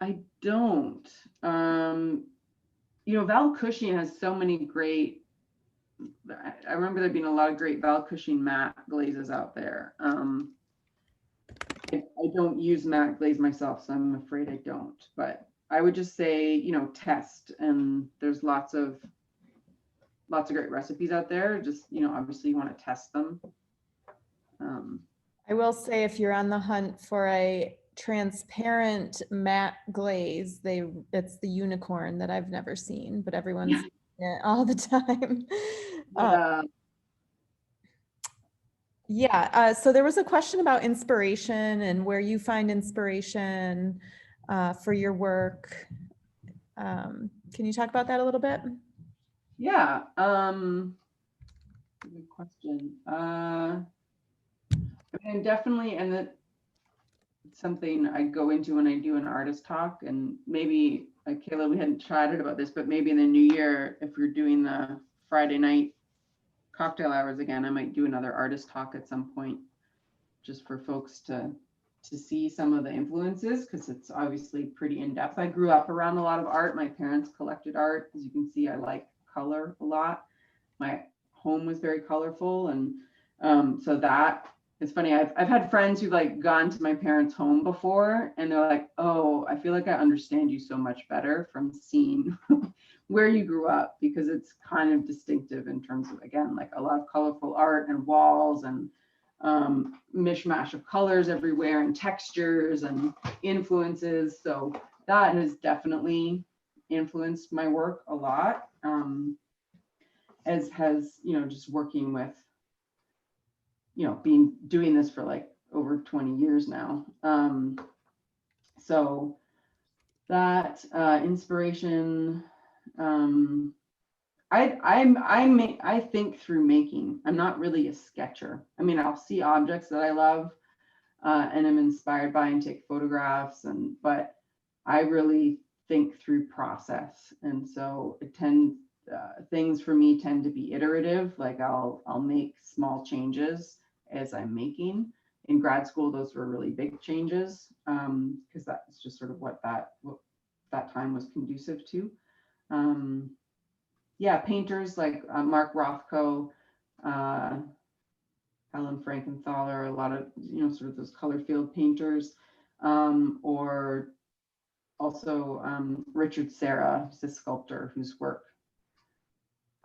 [SPEAKER 2] I don't. You know, Val Cushing has so many great, I remember there being a lot of great Val Cushing matte glazes out there. I don't use matte glaze myself, so I'm afraid I don't. But I would just say, you know, test, and there's lots of great recipes out there. Just, you know, obviously you want to test them.
[SPEAKER 1] I will say, if you're on the hunt for a transparent matte glaze, it's the unicorn that I've never seen, but everyone's
[SPEAKER 2] Yeah.
[SPEAKER 1] using it all the time. So there was a question about inspiration and where you find inspiration for your work. Can you talk about that a little bit?
[SPEAKER 2] Yeah. Good question. I mean, definitely, and it's something I go into when I do an artist talk, and maybe, like Kayla, we hadn't chatted about this, but maybe in the new year, if we're doing the Friday night cocktail hours again, I might do another artist talk at some point, just for folks to see some of the influences, because it's obviously pretty in-depth. I grew up around a lot of art. My parents collected art. As you can see, I like color a lot. My home was very colorful, and so that, it's funny, I've had friends who've like gone to my parents' home before, and they're like, oh, I feel like I understand you so much better from seeing where you grew up, because it's kind of distinctive in terms of, again, like a lot of colorful art and walls and mishmash of colors everywhere and textures and influences. So that has definitely influenced my work a lot, as has, you know, just working with, you know, doing this for like over 20 years now. So that inspiration, I think through making. I'm not really a sketcher. I mean, I'll see objects that I love and I'm inspired by and take photographs, but I really think through process. And so things for me tend to be iterative. Like I'll make small changes as I'm making. In grad school, those were really big changes, because that's just sort of what that time was conducive to. Yeah, painters like Mark Rothko, Helen Frankenthaler, a lot of, you know, sort of those color field painters, or also Richard Serra, who's a sculptor whose work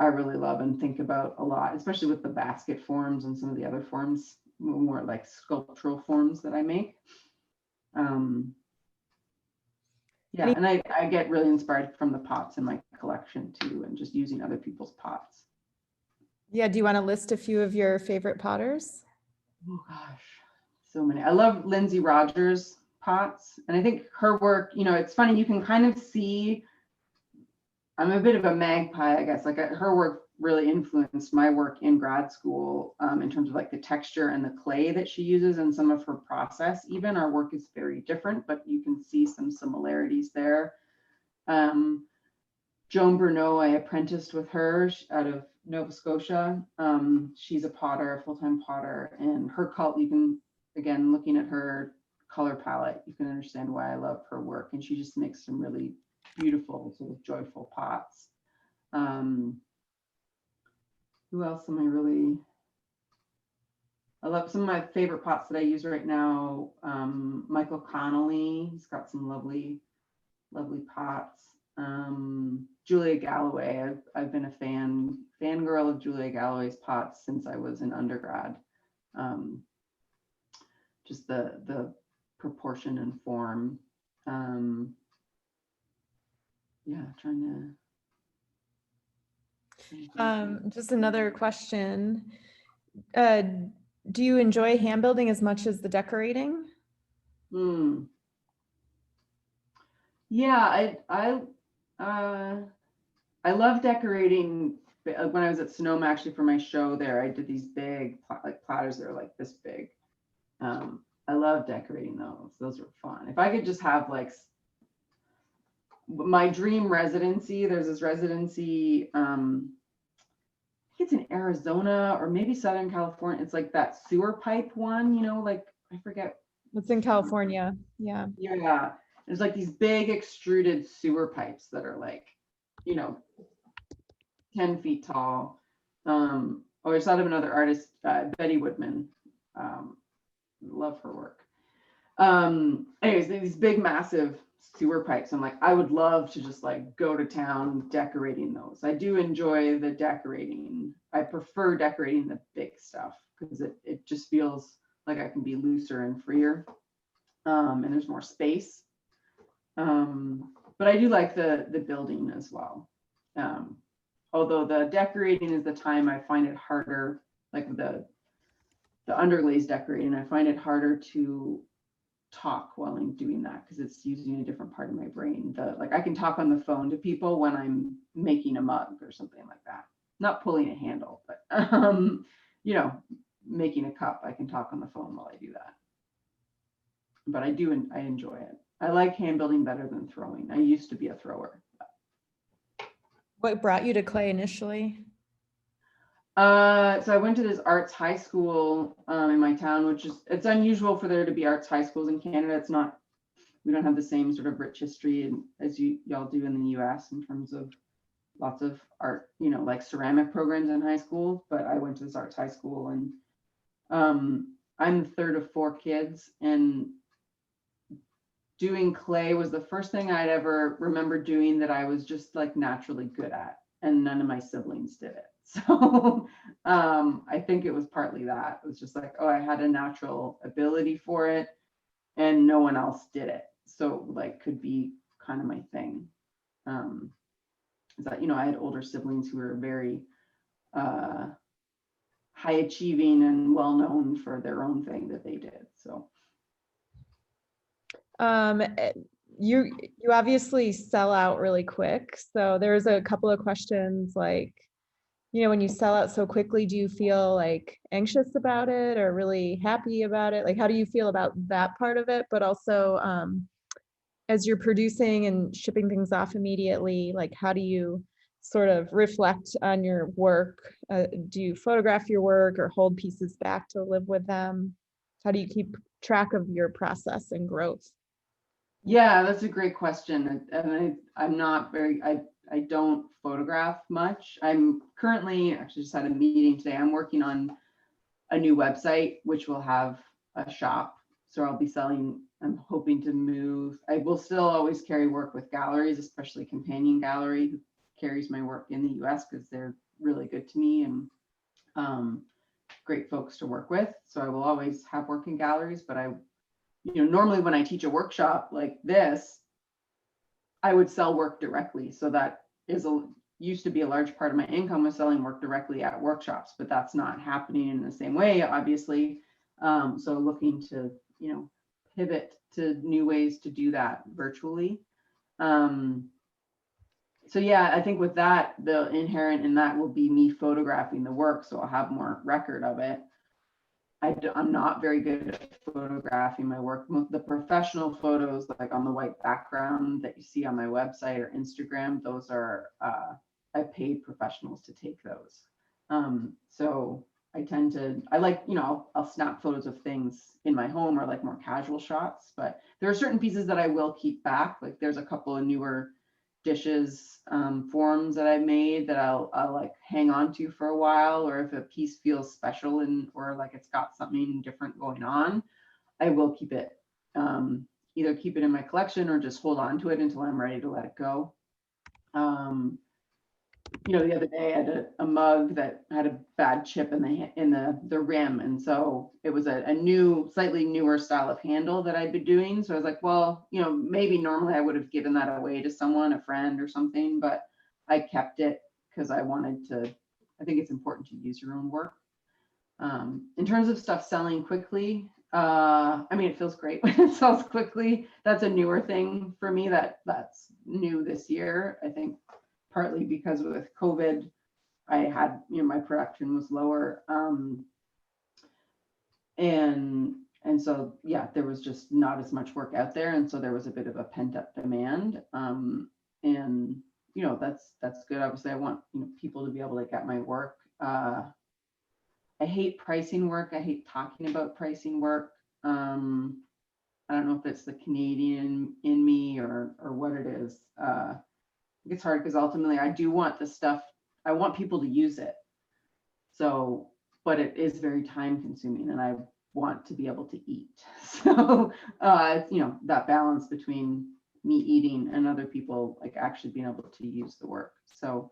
[SPEAKER 2] I really love and think about a lot, especially with the basket forms and some of the other forms, more like sculptural forms that I make. Yeah, and I get really inspired from the pots in my collection too, and just using other people's pots.
[SPEAKER 1] Yeah, do you want to list a few of your favorite potters?
[SPEAKER 2] Oh gosh, so many. I love Lindsay Rogers' pots, and I think her work, you know, it's funny, you can kind of see, I'm a bit of a magpie, I guess. Like her work really influenced my work in grad school in terms of like the texture and the clay that she uses and some of her process. Even our work is very different, but you can see some similarities there. Joan Bruneau, I apprenticed with her out of Nova Scotia. She's a potter, a full-time potter, and her you can, again, looking at her color palette, you can understand why I love her work. And she just makes some really beautiful, sort of joyful pots. Who else am I really? I love some of my favorite pots that I use right now. Michael Connolly, he's got some lovely, lovely pots. Julia Galloway, I've been a fangirl of Julia Galloway's pots since I was in undergrad. Just the proportion and form. Yeah, trying to.
[SPEAKER 1] Just another question. Do you enjoy hand building as much as the decorating?
[SPEAKER 2] Yeah, I love decorating. When I was at Sonoma, actually, for my show there, I did these big like platters that are like this big. I love decorating those. Those were fun. If I could just have like my dream residency, there's this residency, I think it's in Arizona or maybe Southern California. It's like that sewer pipe one, you know, like I forget.
[SPEAKER 1] It's in California. Yeah.
[SPEAKER 2] Yeah. There's like these big extruded sewer pipes that are like, you know, 10 feet tall. I just thought of another artist, Betty Woodman. Love her work. Anyways, these big, massive sewer pipes. I'm like, I would love to just like go to town decorating those. I do enjoy the decorating. I prefer decorating the big stuff because it just feels like I can be looser and freer. And there's more space. But I do like the building as well. Although the decorating is the time I find it harder, like the underglaze decorating, I find it harder to talk while I'm doing that because it's using a different part of my brain. Like I can talk on the phone to people when I'm making a mug or something like that. Not pulling a handle, but you know, making a cup, I can talk on the phone while I do that. But I enjoy it. I like hand building better than throwing. I used to be a thrower.
[SPEAKER 1] What brought you to clay initially?
[SPEAKER 2] So I went to this arts high school in my town, it's unusual for there to be arts high schools in Canada. We don't have the same sort of rich history as y'all do in the US in terms of lots of art, you know, like ceramic programs in high school. But I went to this arts high school, and I'm the third of 4 kids, and doing clay was the first thing I'd ever remember doing that I was just like naturally good at, and none of my siblings did it. So I think it was partly that. It was just like, oh, I had a natural ability for it and no one else did it. So like could be kind of my thing. Is that, you know, I had older siblings who were very high achieving and well known for their own thing that they did. So
[SPEAKER 1] you obviously sell out really quick. So there's a couple of questions like, you know, when you sell out so quickly, do you feel like anxious about it or really happy about it? Like, how do you feel about that part of it? But also, as you're producing and shipping things off immediately, like, how do you sort of reflect on your work? Do you photograph your work or hold pieces back to live with them? How do you keep track of your process and growth?
[SPEAKER 2] yeah, that's a great question. And I'm not very, I don't photograph much. I'm currently, actually just had a meeting today. I'm working on a new website, which will have a shop. So I'll be selling, I'm hoping to move. I will still always carry work with galleries, especially Companion Gallery, who carries my work in the US because they're really good to me and great folks to work with. So I will always have work in galleries, but you know, normally when I teach a workshop like this, I would sell work directly. So that used to be a large part of my income was selling work directly at workshops, but that's not happening in the same way, obviously. So looking to, you know, pivot to new ways to do that virtually. So yeah, I think with that, the inherent in that will be me photographing the work, so I'll have more record of it. I'm not very good at photographing my work. The professional photos, like on the white background that you see on my website or Instagram, those are, I paid professionals to take those. So I like, I'll snap photos of things in my home or like more casual shots, but there are certain pieces that I will keep back. Like there's a couple of newer dishes, forms that I've made that I'll like hang on to for a while, or if a piece feels special or like it's got something different going on, I will keep it, either keep it in my collection or just hold on to it until I'm ready to let it go. The other day I had a mug that had a bad chip in the rim, and so it was a new, slightly newer style of handle that I'd been doing. So I was like, well, maybe normally I would have given that away to someone, a friend or something, but I kept it because I think it's important to use your own work. In terms of stuff selling quickly, it feels great when it sells quickly. That's a newer thing for me that's new this year. I think partly because with COVID, I had, my production was lower. And so, yeah, there was just not as much work out there. And so there was a bit of a pent up demand. And, that's good. Obviously I want, people to be able to get my work. I hate pricing work. I hate talking about pricing work. I don't know if it's the Canadian in me or what it is. It's hard because ultimately I do want the stuff, I want people to use it. So, but it is very time consuming and I want to be able to eat. So, it's, that balance between me eating and other people like actually being able to use the work. So,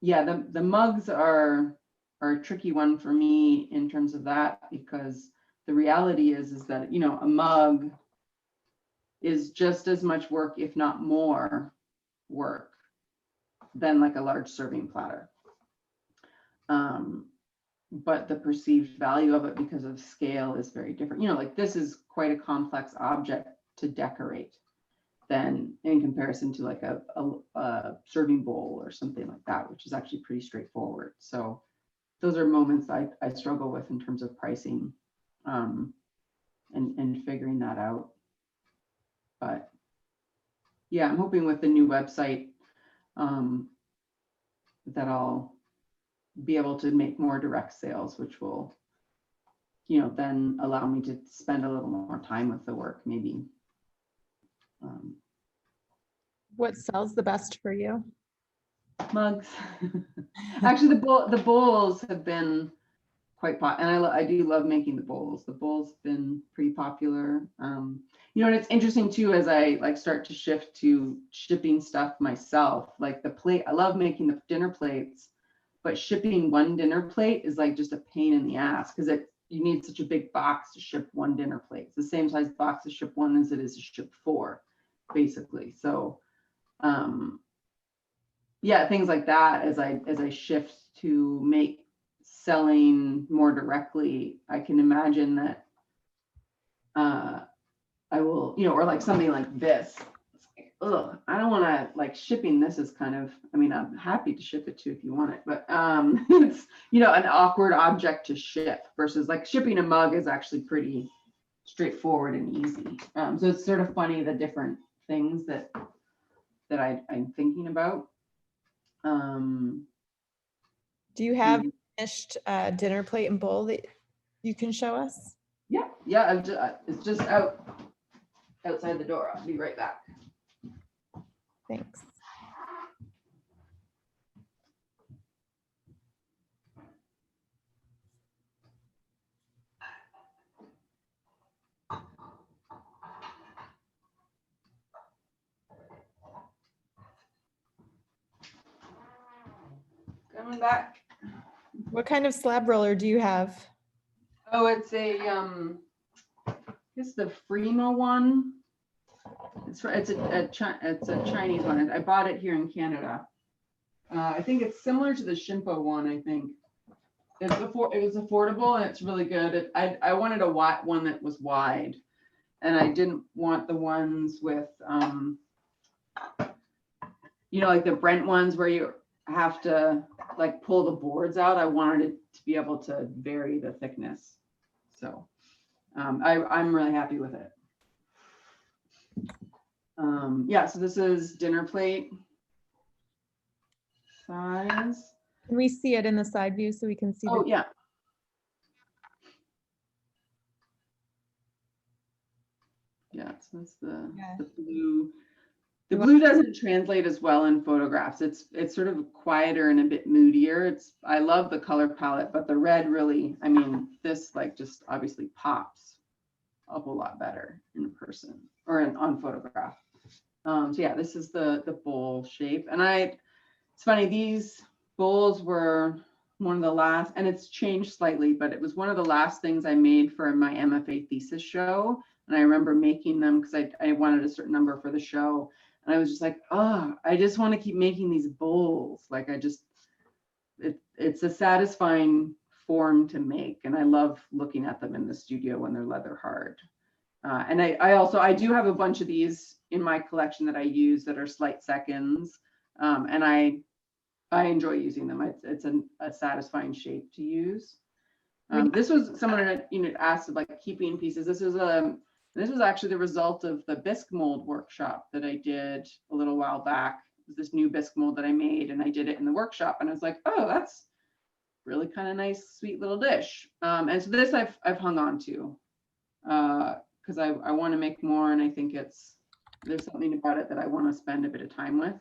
[SPEAKER 2] yeah, the mugs are a tricky one for me in terms of that, because the reality is that, a mug is just as much work, if not more work, than like a large serving platter. But the perceived value of it because of scale is very different. Like this is quite a complex object to decorate than in comparison to like a serving bowl or something like that, which is actually pretty straightforward. So those are moments I struggle with in terms of pricing, and figuring that out. But yeah, I'm hoping with the new website that I'll be able to make more direct sales, which will, then allow me to spend a little more time with the work, maybe.
[SPEAKER 1] What sells the best for you?
[SPEAKER 2] Mugs. Actually, the bowls have been quite popular, and I do love making the bowls. The bowls have been pretty popular. And it's interesting too, as I like start to shift to shipping stuff myself, like the plate, I love making the dinner plates, but shipping one dinner plate is like just a pain in the ass because you need such a big box to ship one dinner plate. It's the same size box to ship one as it is to ship 4, basically. So, yeah, things like that. As I shift to selling more directly, I can imagine that I will, or like something like this. Ugh, I don't want to like shipping this is kind of, I'm happy to ship it to if you want it, but it's, an awkward object to ship versus like shipping a mug is actually pretty straightforward and easy. So it's sort of funny, the different things that I'm thinking about.
[SPEAKER 1] Do you have finished dinner plate and bowl that you can show us?
[SPEAKER 2] Yeah, it's just outside the door. I'll be right back.
[SPEAKER 1] Thanks.
[SPEAKER 2] Coming back.
[SPEAKER 1] What kind of slab roller do you have?
[SPEAKER 2] Oh, it's it's the Frima one. It's a Chinese one. I bought it here in Canada. I think it's similar to the Shimpo one. I think it was affordable and it's really good. I wanted a wide one that was wide, and I didn't want the ones with you know, like the Brent ones where you have to like pull the boards out. I wanted it to be able to vary the thickness. So I'm really happy with it. Yeah, so this is dinner plate size.
[SPEAKER 1] Can we see it in the side view so we can see?
[SPEAKER 2] Oh, yeah. Yeah, so that's the blue. The blue doesn't translate as well in photographs. It's sort of quieter and a bit moodier. I love the color palette, but the red really, I mean, this like just obviously pops a whole lot better in person or on photograph. So yeah, this is the bowl shape. And it's funny, these bowls were one of the last, and it's changed slightly, but it was one of the last things I made for my MFA thesis show. And I remember making them because I wanted a certain number for the show. And I was just like, oh, I just want to keep making these bowls. Like it's a satisfying form to make. And I love looking at them in the studio when they're leather hard. And I do have a bunch of these in my collection that I use that are slight seconds. And I enjoy using them. It's a satisfying shape to use. This was someone that asked of like keeping pieces. This was actually the result of the bisque mold workshop that I did a little while back. It was this new bisque mold that I made, and I did it in the workshop, and I was like, oh, that's really kind of nice, sweet little dish. And so this I've hung on to because I want to make more, and I think there's something about it that I want to spend a bit of time with.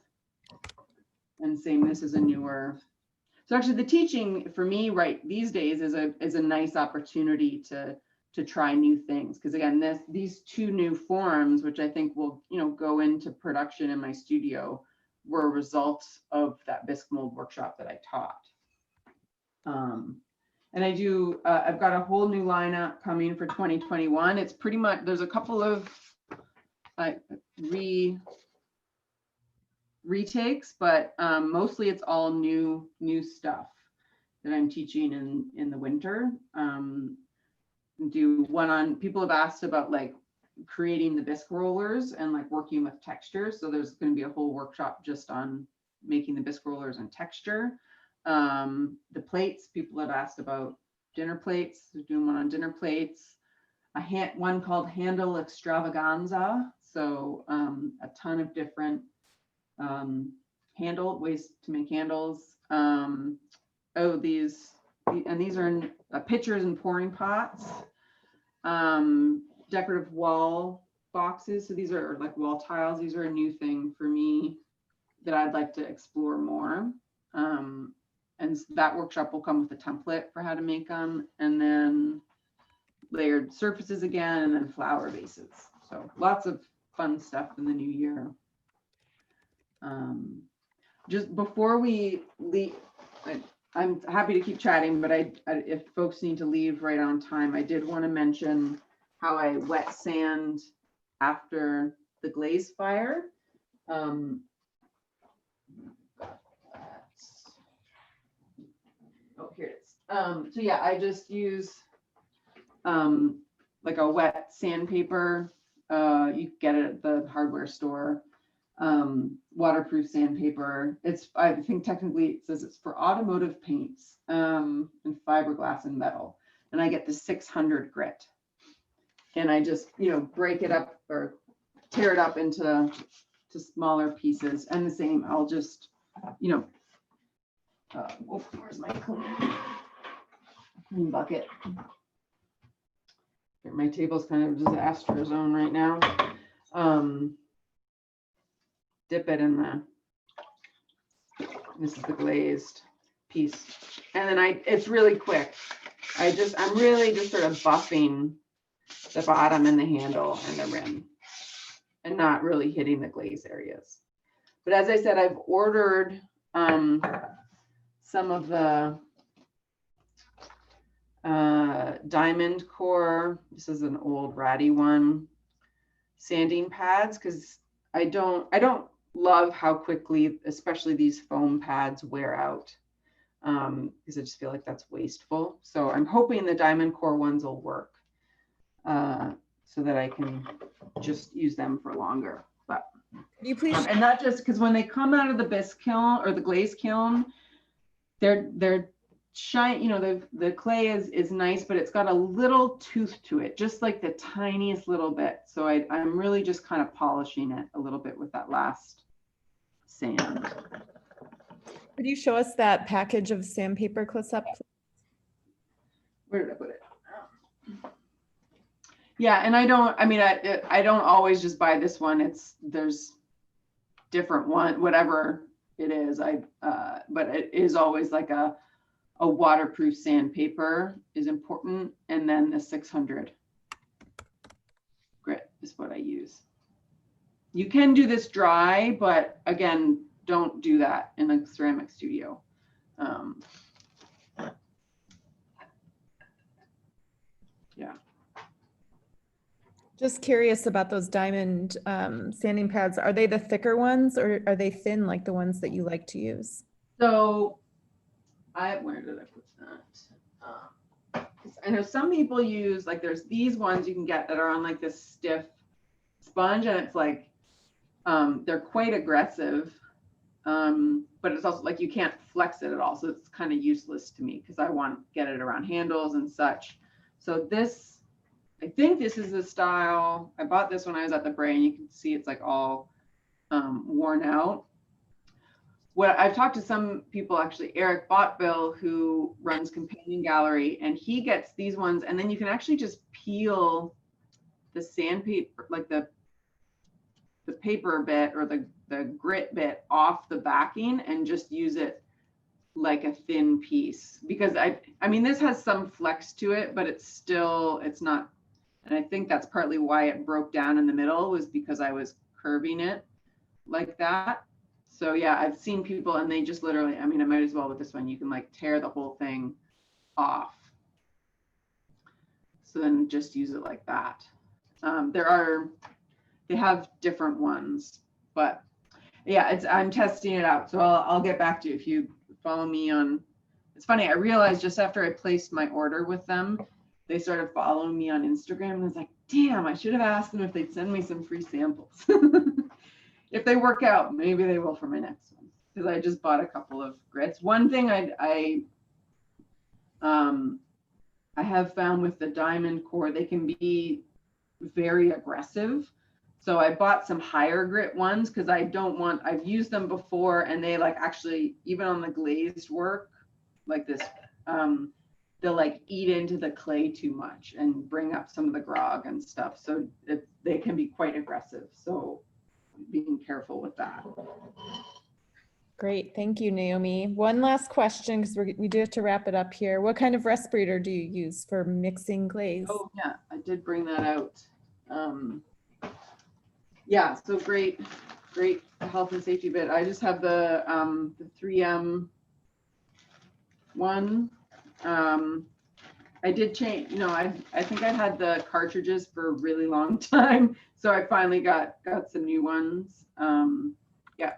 [SPEAKER 2] And same, this is a newer. So actually, the teaching for me right these days is a nice opportunity to try new things, because again, these two new forms, which I think will go into production in my studio, were results of that bisque mold workshop that I taught. And I've got a whole new lineup coming for 2021. It's pretty much, there's a couple of retakes, but mostly it's all new stuff that I'm teaching in the winter. Do one on, people have asked about like creating the bisque rollers and like working with textures. So there's going to be a whole workshop just on making the bisque rollers and texture. The plates, people have asked about dinner plates. They're doing one on dinner plates. One called Handle Extravaganza. So a ton of different ways to make handles. These are in pitchers and pouring pots. Decorative wall boxes. So these are like wall tiles. These are a new thing for me that I'd like to explore more. And that workshop will come with a template for how to make them, and then layered surfaces again, and then flower vases. So lots of fun stuff in the new year. Just before we leave, I'm happy to keep chatting, but if folks need to leave right on time, I did want to mention how I wet sand after the glaze fire. Oh, here it is. So yeah, I just use like a wet sandpaper. You get it at the hardware store. Waterproof sandpaper. I think technically it says it's for automotive paints, and fiberglass and metal. And I get the 600 grit. And I just, break it up or tear it up into smaller pieces. And the same, I'll just, where's my clean bucket? Here, my table's kind of a disaster zone right now. Dip it in this is the glazed piece. And then it's really quick. I'm really just sort of buffing the bottom and the handle and the rim and not really hitting the glaze areas. But as I said, I've ordered some of the diamond core. This is an old ratty one. Sanding pads, because I don't love how quickly, especially these foam pads, wear out, because I just feel like that's wasteful. So I'm hoping the diamond core ones will work, so that I can just use them for longer. But
[SPEAKER 1] Could you please?
[SPEAKER 2] And not just because when they come out of the bisque kiln or the glaze kiln, they're shine, you know, the clay is nice, but it's got a little tooth to it, just like the tiniest little bit. So I'm really just kind of polishing it a little bit with that last sand.
[SPEAKER 1] Could you show us that package of sandpaper close up?
[SPEAKER 2] Where did I put it? Yeah, and I don't always just buy this one. There's different one, whatever it is. But it is always like a waterproof sandpaper is important, and then the 600 grit is what I use. You can do this dry, but again, don't do that in a ceramic studio. Yeah.
[SPEAKER 1] Just curious about those diamond sanding pads. Are they the thicker ones or are they thin like the ones that you like to use?
[SPEAKER 2] So where did I put that? I know some people use, like, there's these ones you can get that are on like this stiff sponge, and it's like, they're quite aggressive, but it's also like you can't flex it at all. So it's kind of useless to me because I want to get it around handles and such. So this, I think this is the style. I bought this when I was at the Brain. You can see it's like all worn out. What I've talked to some people, actually, Eric Botville, who runs Companion Gallery, and he gets these ones, and then you can actually just peel the sandpaper, like the paper bit or the grit bit off the backing and just use it like a thin piece. Because I mean, this has some flex to it, but it's not. And I think that's partly why it broke down in the middle, was because I was curving it like that. So yeah, I've seen people and they just literally, I mean, I might as well with this one, you can like tear the whole thing off. So then just use it like that. They have different ones, but yeah, I'm testing it out. So I'll get back to you if you follow me on. It's funny, I realized just after I placed my order with them, they started following me on Instagram, and I was like, damn, I should have asked them if they'd send me some free samples. If they work out, maybe they will for my next one, because I just bought a couple of grits. One thing I have found with the diamond core, they can be very aggressive. So I bought some higher grit ones because I've used them before, and they like actually, even on the glazed work like this, they'll like eat into the clay too much and bring up some of the grog and stuff. So they can be quite aggressive. So being careful with that.
[SPEAKER 1] Great, thank you, Naomi. One last question, because we do have to wrap it up here. What kind of respirator do you use for mixing glaze?
[SPEAKER 2] Oh yeah, I did bring that out. Yeah, so great health and safety bit. I just have the 3M one. I did change, I think I had the cartridges for a really long time. So I finally got some new ones. Yeah.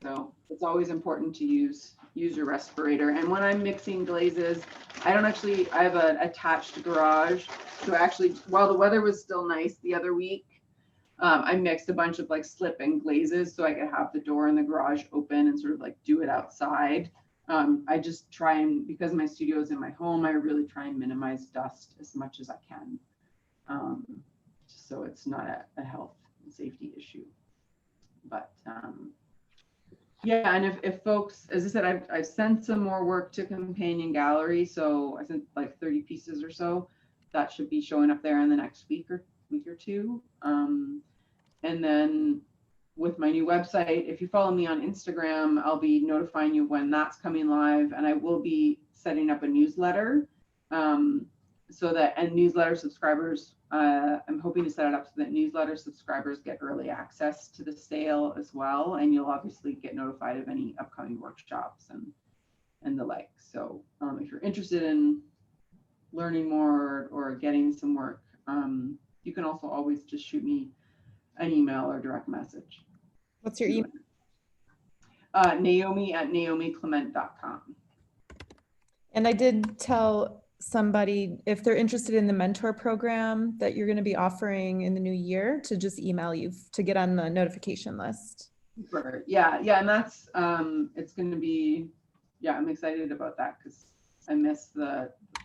[SPEAKER 2] So it's always important to use your respirator. And when I'm mixing glazes, I have an attached garage. So actually, while the weather was still nice the other week, I mixed a bunch of like slip and glazes so I could have the door in the garage open and sort of like do it outside. I just try and, because my studio is in my home, I really try and minimize dust as much as I can. So it's not a health and safety issue. But yeah, and if folks, as I said, I've sent some more work to Companion Gallery. So I sent like 30 pieces or so. That should be showing up there in the next week or two. And then with my new website, if you follow me on Instagram, I'll be notifying you when that's coming live, and I will be setting up a newsletter so that, and newsletter subscribers, I'm hoping to set it up so that newsletter subscribers get early access to the sale as well, and you'll obviously get notified of any upcoming workshops and the like. So if you're interested in learning more or getting some work, you can also always just shoot me an email or direct message.
[SPEAKER 1] What's your email?
[SPEAKER 2] Naomi at naomiclement.com.
[SPEAKER 1] And I did tell somebody, if they're interested in the mentor program that you're going to be offering in the new year, to just email you to get on the notification list.
[SPEAKER 2] Yeah, and that's it's going to be, yeah, I'm excited about that because I miss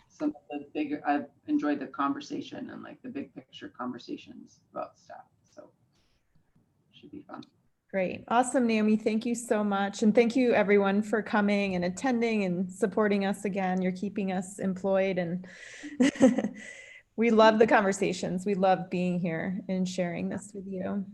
[SPEAKER 2] some of the bigger, I've enjoyed the conversation and like the big picture conversations about stuff, so should be fun.
[SPEAKER 1] Great. Awesome, Naomi. Thank you so much. And thank you everyone for coming and attending and supporting us again. You're keeping us employed, and we love the conversations. We love being here and sharing this with you.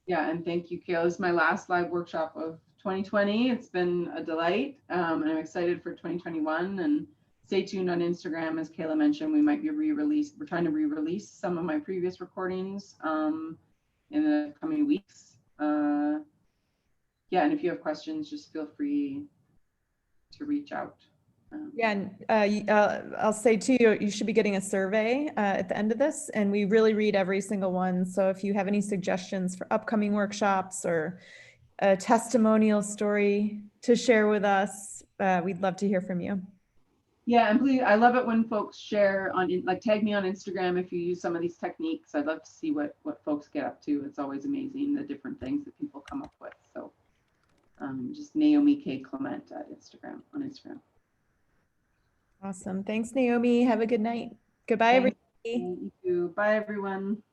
[SPEAKER 2] Yeah, and thank you, Kayla. This is my last live workshop of 2020. It's been a delight, and I'm excited for 2021. And stay tuned on Instagram. As Kayla mentioned, we might be we're trying to re-release some of my previous recordings in the coming weeks. Yeah, and if you have questions, just feel free to reach out.
[SPEAKER 1] Yeah, and I'll say too, you should be getting a survey at the end of this, and we really read every single one. So if you have any suggestions for upcoming workshops or a testimonial story to share with us, we'd love to hear from you.
[SPEAKER 2] Yeah, and please, I love it when folks share like tag me on Instagram if you use some of these techniques. I'd love to see what folks get up to. It's always amazing the different things that people come up with. So just Naomi K. Clement on Instagram.
[SPEAKER 1] Awesome. Thanks, Naomi. Have a good night. Goodbye, everybody.
[SPEAKER 2] You too. Bye, everyone.